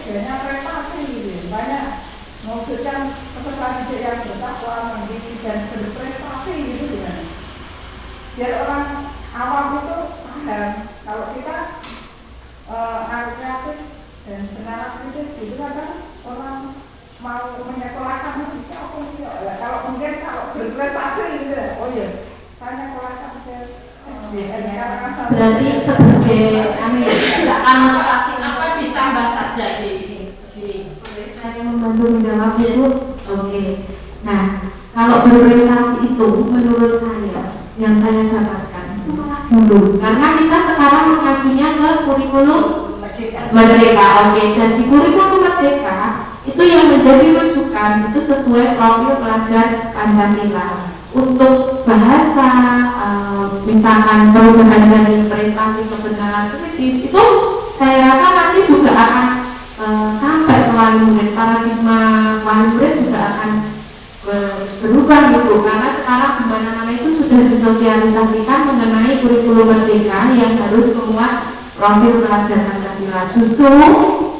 biasanya prestasi gitu, banyak mewujudkan peserta didik yang bertakwa, mandiri dan berprestasi gitu ya. Biar orang awam itu paham. Kalau kita kreatif dan benar kritis itu kan orang mau menyekolahkan kita apa enggak. Kalau mungkin kalau berprestasi gitu ya, oh iya, saya nyekolahkan ke berarti sebagai anotasi apa ditambah saja di ini. Saya membantu menjawab itu. Oke. Nah, kalau berprestasi itu menurut saya yang saya dapatkan itu malah dulu, karena kita sekarang mengajunya ke kurikulum Merdeka. Oke. Dan di kurikulum Merdeka itu yang menjadi rujukan itu sesuai profil pelajar Pancasila. Untuk bahasa misalkan perubahan dari prestasi kebenaran kritis itu saya rasa nanti juga akan sampai ke wali murid, paradigma wali murid juga akan berubah gitu, karena sekarang di mana-mana itu sudah disosialisasikan mengenai kurikulum Merdeka yang harus memuat profil pelajar Pancasila. Justru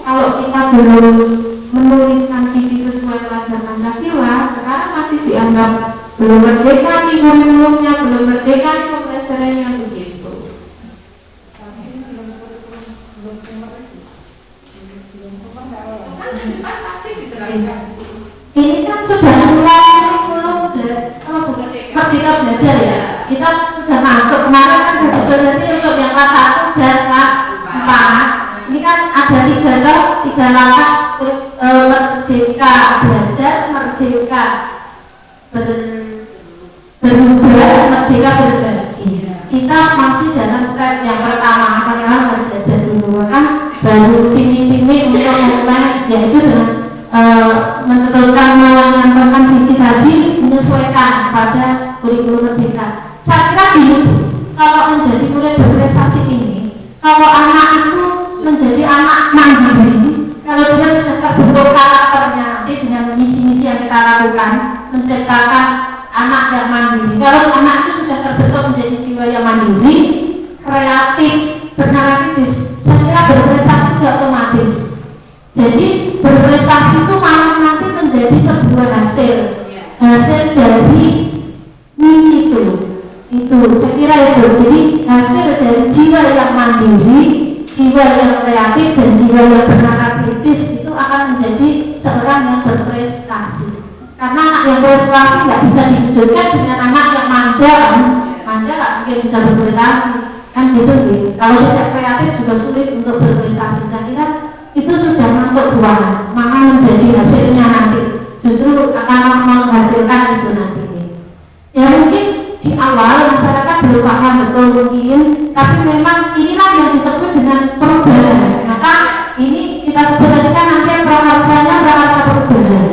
kalau kita belum menuliskan visi sesuai pelajar Pancasila, sekarang masih dianggap belum merdeka nih kurikulumnya, belum merdeka nih pembelajarannya begitu. Ini kan sudah mulai kurikulum Merdeka Belajar ya. Kita sudah masuk kemarin kan disosialisasi untuk yang kelas 1 dan kelas 4. Ini kan ada tiga langkah Merdeka Belajar, Merdeka berubah, Merdeka berbagi. Kita masih dalam step yang pertama, karena belajar dulu kan, baru pini-pini untuk memulai, yaitu dengan mencetuskan menyampaikan visi tadi menyesuaikan pada kurikulum Merdeka. Saya kira gini, kalau menjadi murid berprestasi ini, kalau anak itu menjadi anak mandiri, kalau dia sudah terbentuk karakternya nanti dengan misi-misi yang kita lakukan, menciptakan anak yang mandiri. Kalau anak itu sudah terbentuk menjadi jiwa yang mandiri, kreatif, bernarratif, saya kira berprestasi itu otomatis. Jadi berprestasi itu malah nanti menjadi sebuah hasil dari misi itu. Saya kira itu. Jadi hasil dari jiwa yang mandiri, jiwa yang kreatif dan jiwa yang bernarratif itu akan menjadi seorang yang berprestasi. Karena anak yang berprestasi nggak bisa diwujudkan dengan anak yang manja nggak mungkin bisa berprestasi kan gitu. Kalau tidak kreatif juga sulit untuk berprestasi. Saya kira itu sudah masuk buah, maka menjadi hasilnya nanti justru akan menghasilkan itu nanti. Ya mungkin di awal masyarakat belum paham betul mungkin, tapi memang inilah yang disebut dengan perubahan. Maka ini kita sebut tadi kan nanti prakarsanya prakarsa perubahan.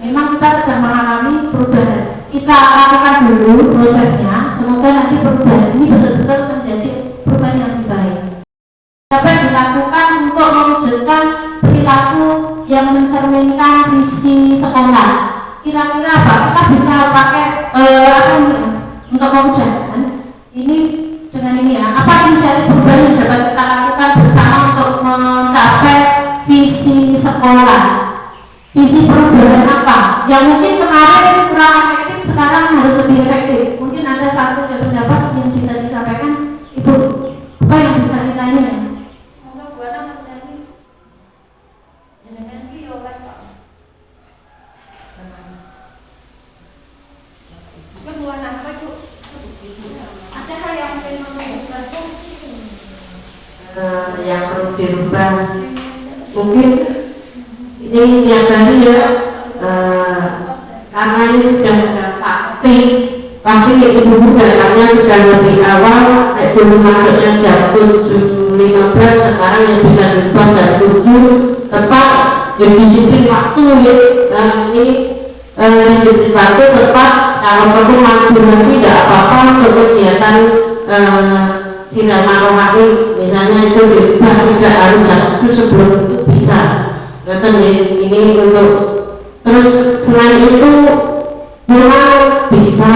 Memang kita sedang mengalami perubahan. Kita lakukan dulu prosesnya, semoga nanti perubahan ini betul-betul menjadi perubahan yang lebih baik. Dapat dilakukan untuk mewujudkan perilaku yang mencerminkan visi sekolah. Kira-kira apa? Kita bisa pakai untuk memudahkan ini dengan ini ya. Apa inisiatif perubahan yang dapat kita lakukan bersama untuk mencapai visi sekolah? Visi perubahan apa? Yang mungkin kemarin kurang efektif, sekarang harus lebih efektif. Mungkin ada satu pendapat yang bisa disampaikan, Ibu. Apa yang bisa kita ini? Yang perlu dirubah mungkin ini yang tadi ya, karena ini sudah ada sakti pasti ibu-ibu datangnya sudah lebih awal. Dulu masuknya jam 7 6.15 sekarang yang bisa diubah jam 7 tepat ya disiplin waktu ya. Ini disiplin waktu tepat, kalau perlu maju lagi tidak apa-apa untuk kegiatan siraman rohani misalnya itu diubah, tidak harus jam itu sebelum itu bisa. Ini untuk terus selain itu memang bisa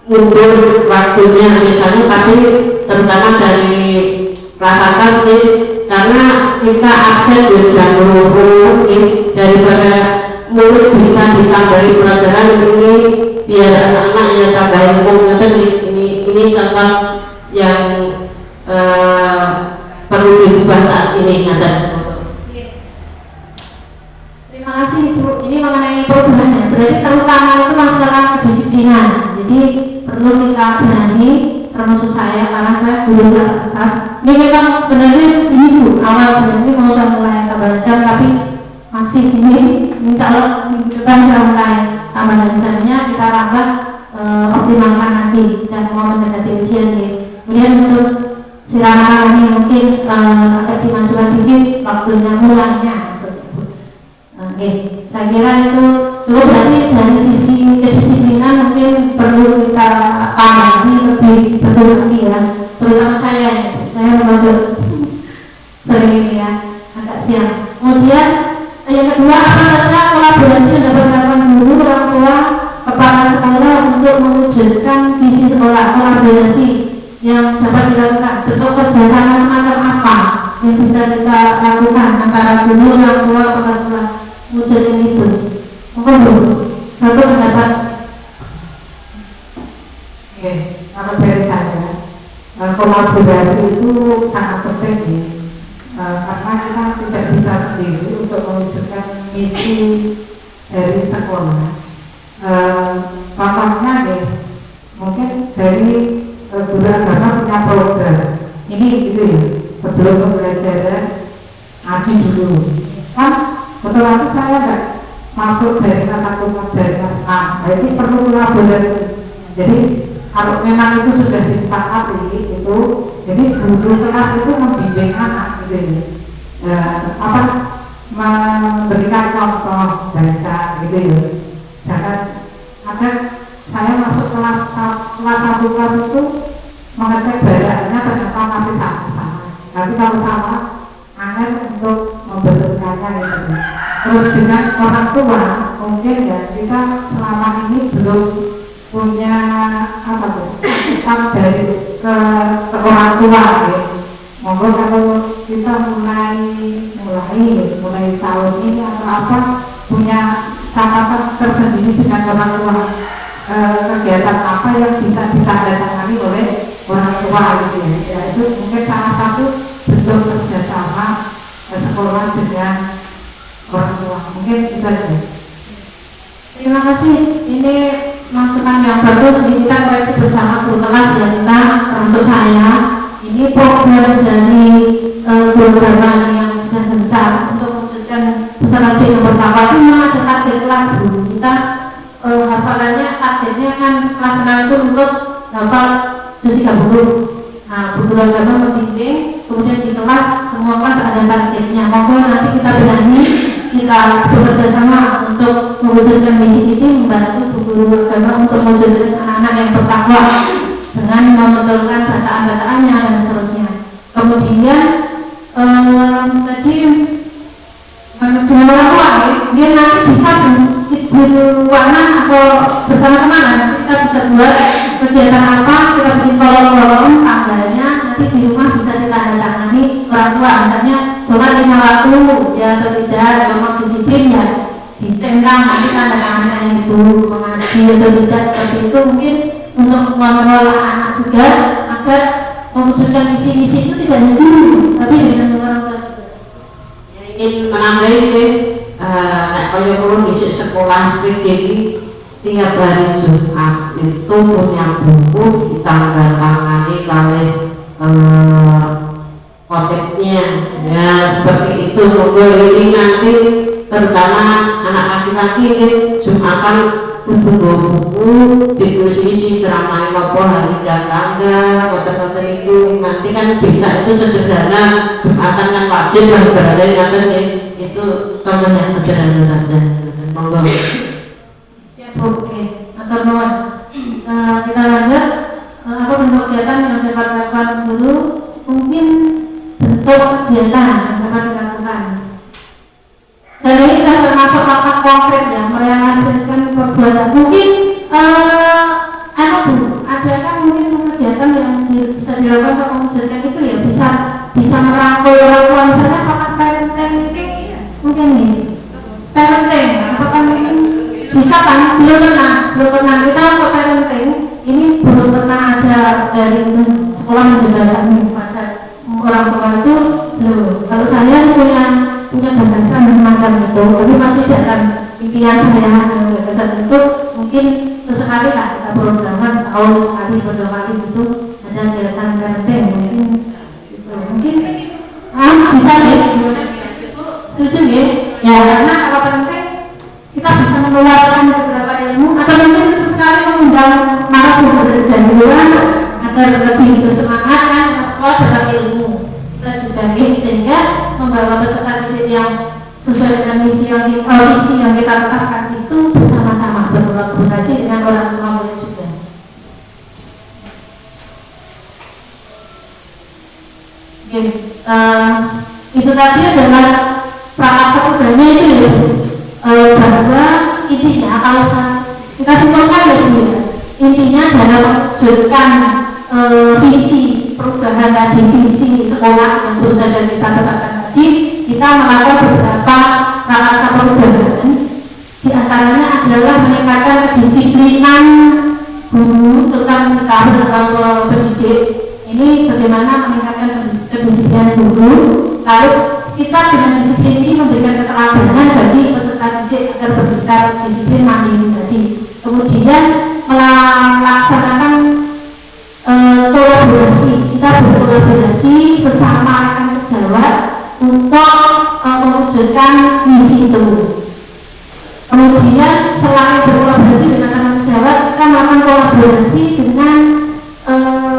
mundur waktunya misalnya, tapi terutama dari kelas atas nih, karena kita absen di jam 20 nih, daripada murid bisa ditambahi pelajaran ini biar anak-anak ya tambah ilmu. Ini contoh yang perlu diubah saat ini. Terima kasih Ibu. Ini mengenai perubahannya, berarti terutama itu masalah kedisiplinan. Jadi perlu kita benahi, termasuk saya karena saya belum kelas atas. Ini memang sebenarnya ini Bu, awal bulan ini mau saya mulai tambahan jam, tapi masih ini insya Allah minggu depan saya mulai tambahan jamnya, kita tambah optimalkan nanti dan mau mendekati ujian nih. Kemudian untuk siraman ini mungkin agak dimajukan dikit waktunya mulainya. Oke, saya kira itu cukup. Berarti dari sisi kedisiplinan mungkin perlu kita tambahi lebih bagus lagi ya. Terutama saya memang sering ini ya, agak siang. Kemudian yang kedua, apa saja kolaborasi yang dapat dilakukan guru, orang tua, kepala sekolah untuk mewujudkan visi sekolah? Kolaborasi yang dapat dilakukan, bentuk kerjasama semacam apa yang bisa kita lakukan antara guru, orang tua, kepala sekolah mewujudkan itu? Mungkin Bu, satu pendapat. Oke, kalau dari saya, kolaborasi itu sangat penting ya, karena kita tidak bisa sendiri untuk mewujudkan misi dari sekolah. Contohnya ya, mungkin dari guru agama punya program ini gitu ya, sebelum pembelajaran ngaji dulu kan, otomatis saya nggak masuk dari kelas 1 dari kelas 6. Nah, itu perlu kolaborasi. Jadi kalau memang itu sudah disepakati itu, jadi guru kelas itu membimbing anak gitu ya, memberikan contoh baca gitu ya. Jangan ada saya masuk kelas 1 kelas itu mengecek bacaannya ternyata masih sama-sama, tapi kalau sama angin untuk membetulkannya gitu. Terus dengan orang tua mungkin ya, kita selama ini belum punya kita dari ke orang tua ya. Monggo kalau kita mulai tahun ini atau apa, punya catatan tersendiri dengan orang tua, kegiatan apa yang bisa ditandatangani oleh orang tua gitu ya. Ya itu mungkin salah satu bentuk kerjasama sekolah dengan orang tua. Mungkin itu aja. Terima kasih. Ini masukan yang bagus. Ini kita koreksi bersama guru kelas ya, kita termasuk saya. Ini program dari guru agama yang sedang gencar untuk mewujudkan peserta yang pertama itu memang ada target kelas Bu. Kita hafalannya targetnya kan kelas 6 itu lulus hafal juz 30. Nah, guru agama membimbing, kemudian di kelas semua kelas ada targetnya. Monggo nanti kita benahi, kita bekerja sama untuk mewujudkan misi ini, membantu guru agama untuk mewujudkan anak-anak yang bertakwa dengan membetulkan bacaan-bacaannya dan seterusnya. Kemudian tadi dengan orang tua dia nanti bisa berwarna atau bersama-sama, nanti kita bisa buat kegiatan apa, kita bikin kolom-kolom tanggalnya, nanti di rumah bisa ditandatangani orang tua, misalnya sholat 5 waktu ya atau tidak, memang disiplin ya dicentang, nanti tandatangani ibu, mengaji atau tidak, seperti itu. Mungkin untuk mengelola anak juga agar mewujudkan misi-misi itu tidak hanya guru tapi dengan orang tua juga. Ingin menambahi nek kaya kula di sekolah seperti tiap hari Jumat itu punya buku ditandatangani kalih khotibnya ya, seperti itu. Monggo ini nanti terutama anak laki-laki ini Jumatan kudu buku diskusi ceramah apa hari tangga kota-kota itu nanti kan bisa itu sederhana Jumatan kan wajib kan berarti ngaten itu contoh yang sederhana saja. Monggo. Siap Bu, oke. Matur nuwun. Kita lanjut. Apa bentuk kegiatan yang dapat dilakukan guru? Mungkin bentuk kegiatan yang dapat dilakukan. Dan ini sudah termasuk langkah konkret ya, merealisasikan perbuatan. Mungkin apa Bu? Adakah mungkin kegiatan yang bisa dilakukan untuk mewujudkan itu ya bisa merangkul orang tua misalnya apakah parenting? Mungkin nih parenting, apakah mungkin bisa kan? Belum pernah kita untuk parenting ini belum pernah ada dari sekolah menjelaskan pada orang tua itu belum. Kalau saya punya gagasan semacam itu, tapi masih dalam impian saya dengan gagasan itu mungkin sesekali lah kita programkan setahun sekali berdua kali itu ada kegiatan parenting mungkin bisa ya setuju ya karena kalau parenting kita bisa mengeluarkan beberapa ilmu atau mungkin sesekali mengundang narasumber dari luar agar lebih bersemangat kan dapat ilmu kita juga sehingga membawa peserta didik yang sesuai dengan visi yang kita tetapkan itu bersama-sama berkolaborasi dengan orang tua murid juga. Oke, itu tadi adalah prakarsa programnya itu ya, bahwa intinya kalau kita simpulkan ya Bu ya, intinya dalam mewujudkan visi perubahan tadi, visi sekolah yang terus saja kita tetapkan tadi, kita melakukan beberapa prakarsa perubahan. Di antaranya adalah meningkatkan kedisiplinan guru, terutama pendidik. Ini bagaimana meningkatkan kedisiplinan guru. Lalu kita dengan disiplin ini memberikan keteladanan bagi peserta didik agar bersikap disiplin mandiri tadi. Kemudian melaksanakan kolaborasi, kita berkolaborasi sesama rekan sejawat untuk mewujudkan misi itu. Kemudian selain berkolaborasi dengan rekan sejawat, kita melakukan kolaborasi dengan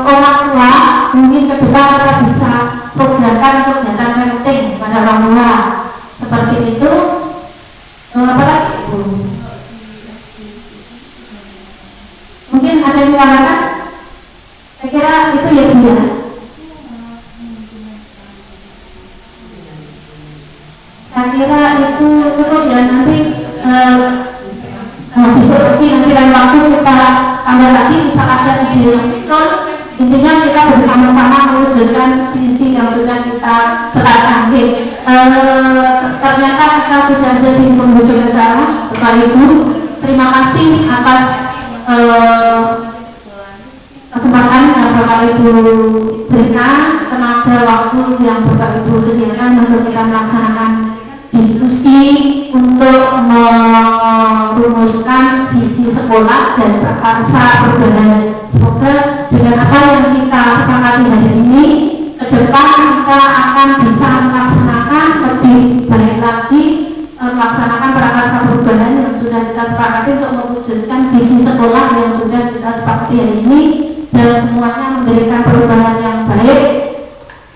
orang tua. Mungkin ke depan kita bisa programkan untuk kegiatan parenting pada orang tua seperti itu. Apa lagi Bu? Mungkin ada yang mengatakan? Saya kira itu ya Bu ya. Saya kira itu cukup ya, nanti besok nanti lain waktu kita tambah lagi misal ada ide yang muncul. Intinya kita bersama-sama mewujudkan visi yang sudah kita tetapkan. Ternyata kita sudah ada di penghujung acara. Bapak Ibu, terima kasih atas kesempatan yang Bapak Ibu berikan, tenaga waktu yang Bapak Ibu sediakan untuk kita melaksanakan diskusi untuk merumuskan visi sekolah dan prakarsa perubahan. Semoga dengan apa yang kita sepakati hari ini, ke depan kita akan bisa melaksanakan lebih baik lagi, melaksanakan prakarsa perubahan yang sudah kita sepakati untuk mewujudkan visi sekolah yang sudah kita sepakati hari ini, dan semuanya memberikan perubahan yang baik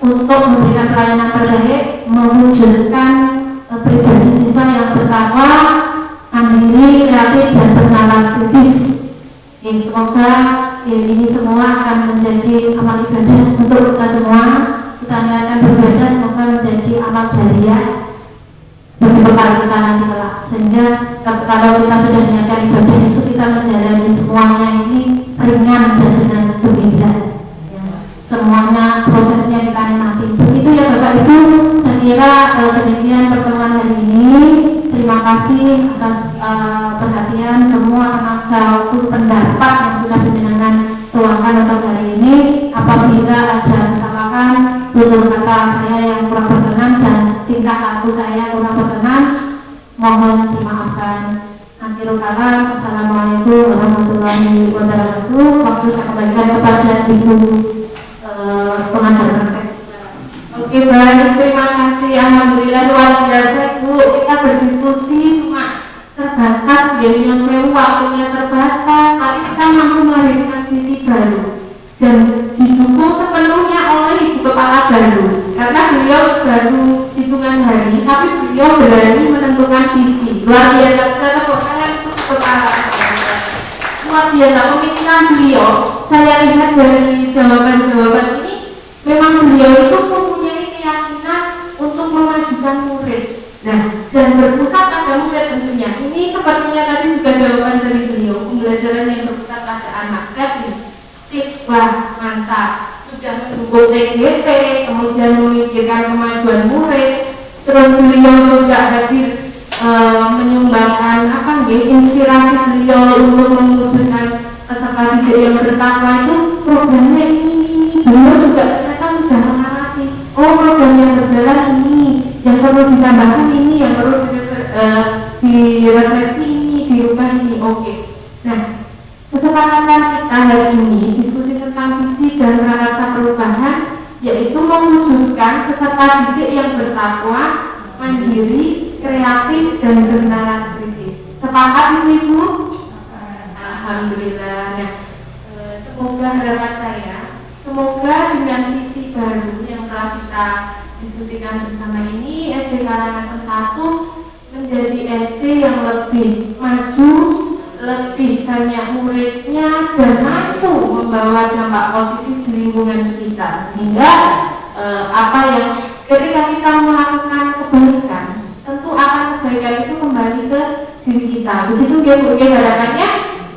untuk memberikan pelayanan terbaik, mewujudkan pribadi siswa yang bertakwa, mandiri, kreatif, dan bernalar kritis. Semoga ini semua akan menjadi amal ibadah untuk kita semua. Kita akan beribadah, semoga menjadi amal jariah sebagai bekal kita nanti kelak. Sehingga kalau kita sudah niatkan ibadah itu, kita menjalani semuanya ini ringan dan dengan gembira. Semuanya prosesnya kita nikmati. Begitu ya Bapak Ibu. Saya kira demikian pertemuan hari ini. Terima kasih atas perhatian semua tenaga waktu pendapat yang sudah menyenangkan tuangkan untuk hari ini. Apabila ada kesalahan, tutur kata saya yang kurang berkenan dan tingkah laku saya kurang berkenan, mohon dimaafkan. Akhirul kalam, assalamualaikum warahmatullahi wabarakatuh. Waktu saya kembalikan kepada Ibu pengajar praktek. Oke baik, terima kasih. Alhamdulillah luar biasa Bu. Kita berdiskusi cuma terbakar terbatas, jadi waktunya terbatas, tapi kita mampu melahirkan visi baru dan didukung sepenuhnya oleh ibu kepala baru, karena beliau baru hitungan hari, tapi beliau berani menentukan visi. Luar biasa, kita tepuk tangan untuk kepala luar biasa pemikiran beliau. Saya lihat dari jawaban-jawaban ini, memang beliau itu mempunyai keyakinan untuk memajukan murid. Nah, dan berpusat pada murid tentunya. Ini sepertinya tadi juga jawaban dari beliau, pembelajaran yang berpusat pada anak. Saya pilih, wah mantap, sudah mendukung CGP, kemudian memikirkan kemajuan murid, terus beliau juga hadir menyumbangkan inspirasi beliau untuk mewujudkan peserta didik yang bertakwa. Itu programnya ini beliau juga ternyata sudah mengamati, oh program yang berjalan ini, yang perlu ditambahkan ini, yang perlu direfleksi ini, dirubah ini. Oke. Nah, kesepakatan kita hari ini diskusi tentang visi dan prakarsa perubahan, yaitu mewujudkan peserta didik yang bertakwa, mandiri, kreatif, dan bernalar kritis. Sepakat Ibu? Alhamdulillah. Nah, semoga harapan saya, semoga dengan visi baru yang telah kita diskusikan bersama ini, SD Karangasem 1 menjadi SD yang lebih maju, lebih banyak muridnya, dan mampu membawa dampak positif di lingkungan sekitar. Sehingga apa yang ketika kita melakukan kebaikan, tentu akan kebaikan itu kembali ke diri kita. Begitu harapannya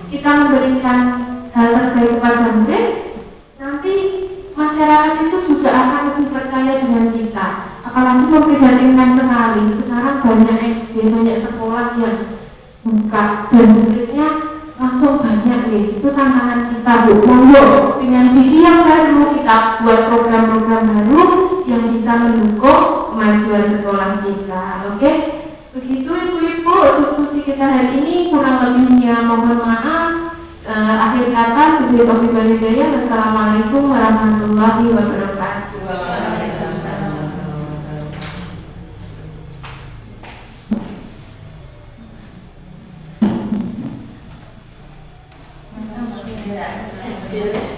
kita memberikan hal terbaik kepada murid, nanti masyarakat itu juga akan lebih percaya dengan kita. Apalagi memprihatinkan sekali, sekarang banyak SD, banyak sekolah yang buka dan muridnya langsung banyak nih. Itu tantangan kita, Bu. Monggo dengan visi yang baru kita buat program-program baru yang bisa mendukung kemajuan sekolah kita. Oke? Begitu Ibu-ibu diskusi kita hari ini, kurang lebihnya mohon maaf. Akhir kata, Wassalamualaikum warahmatullahi wabarakatuh. Yeah.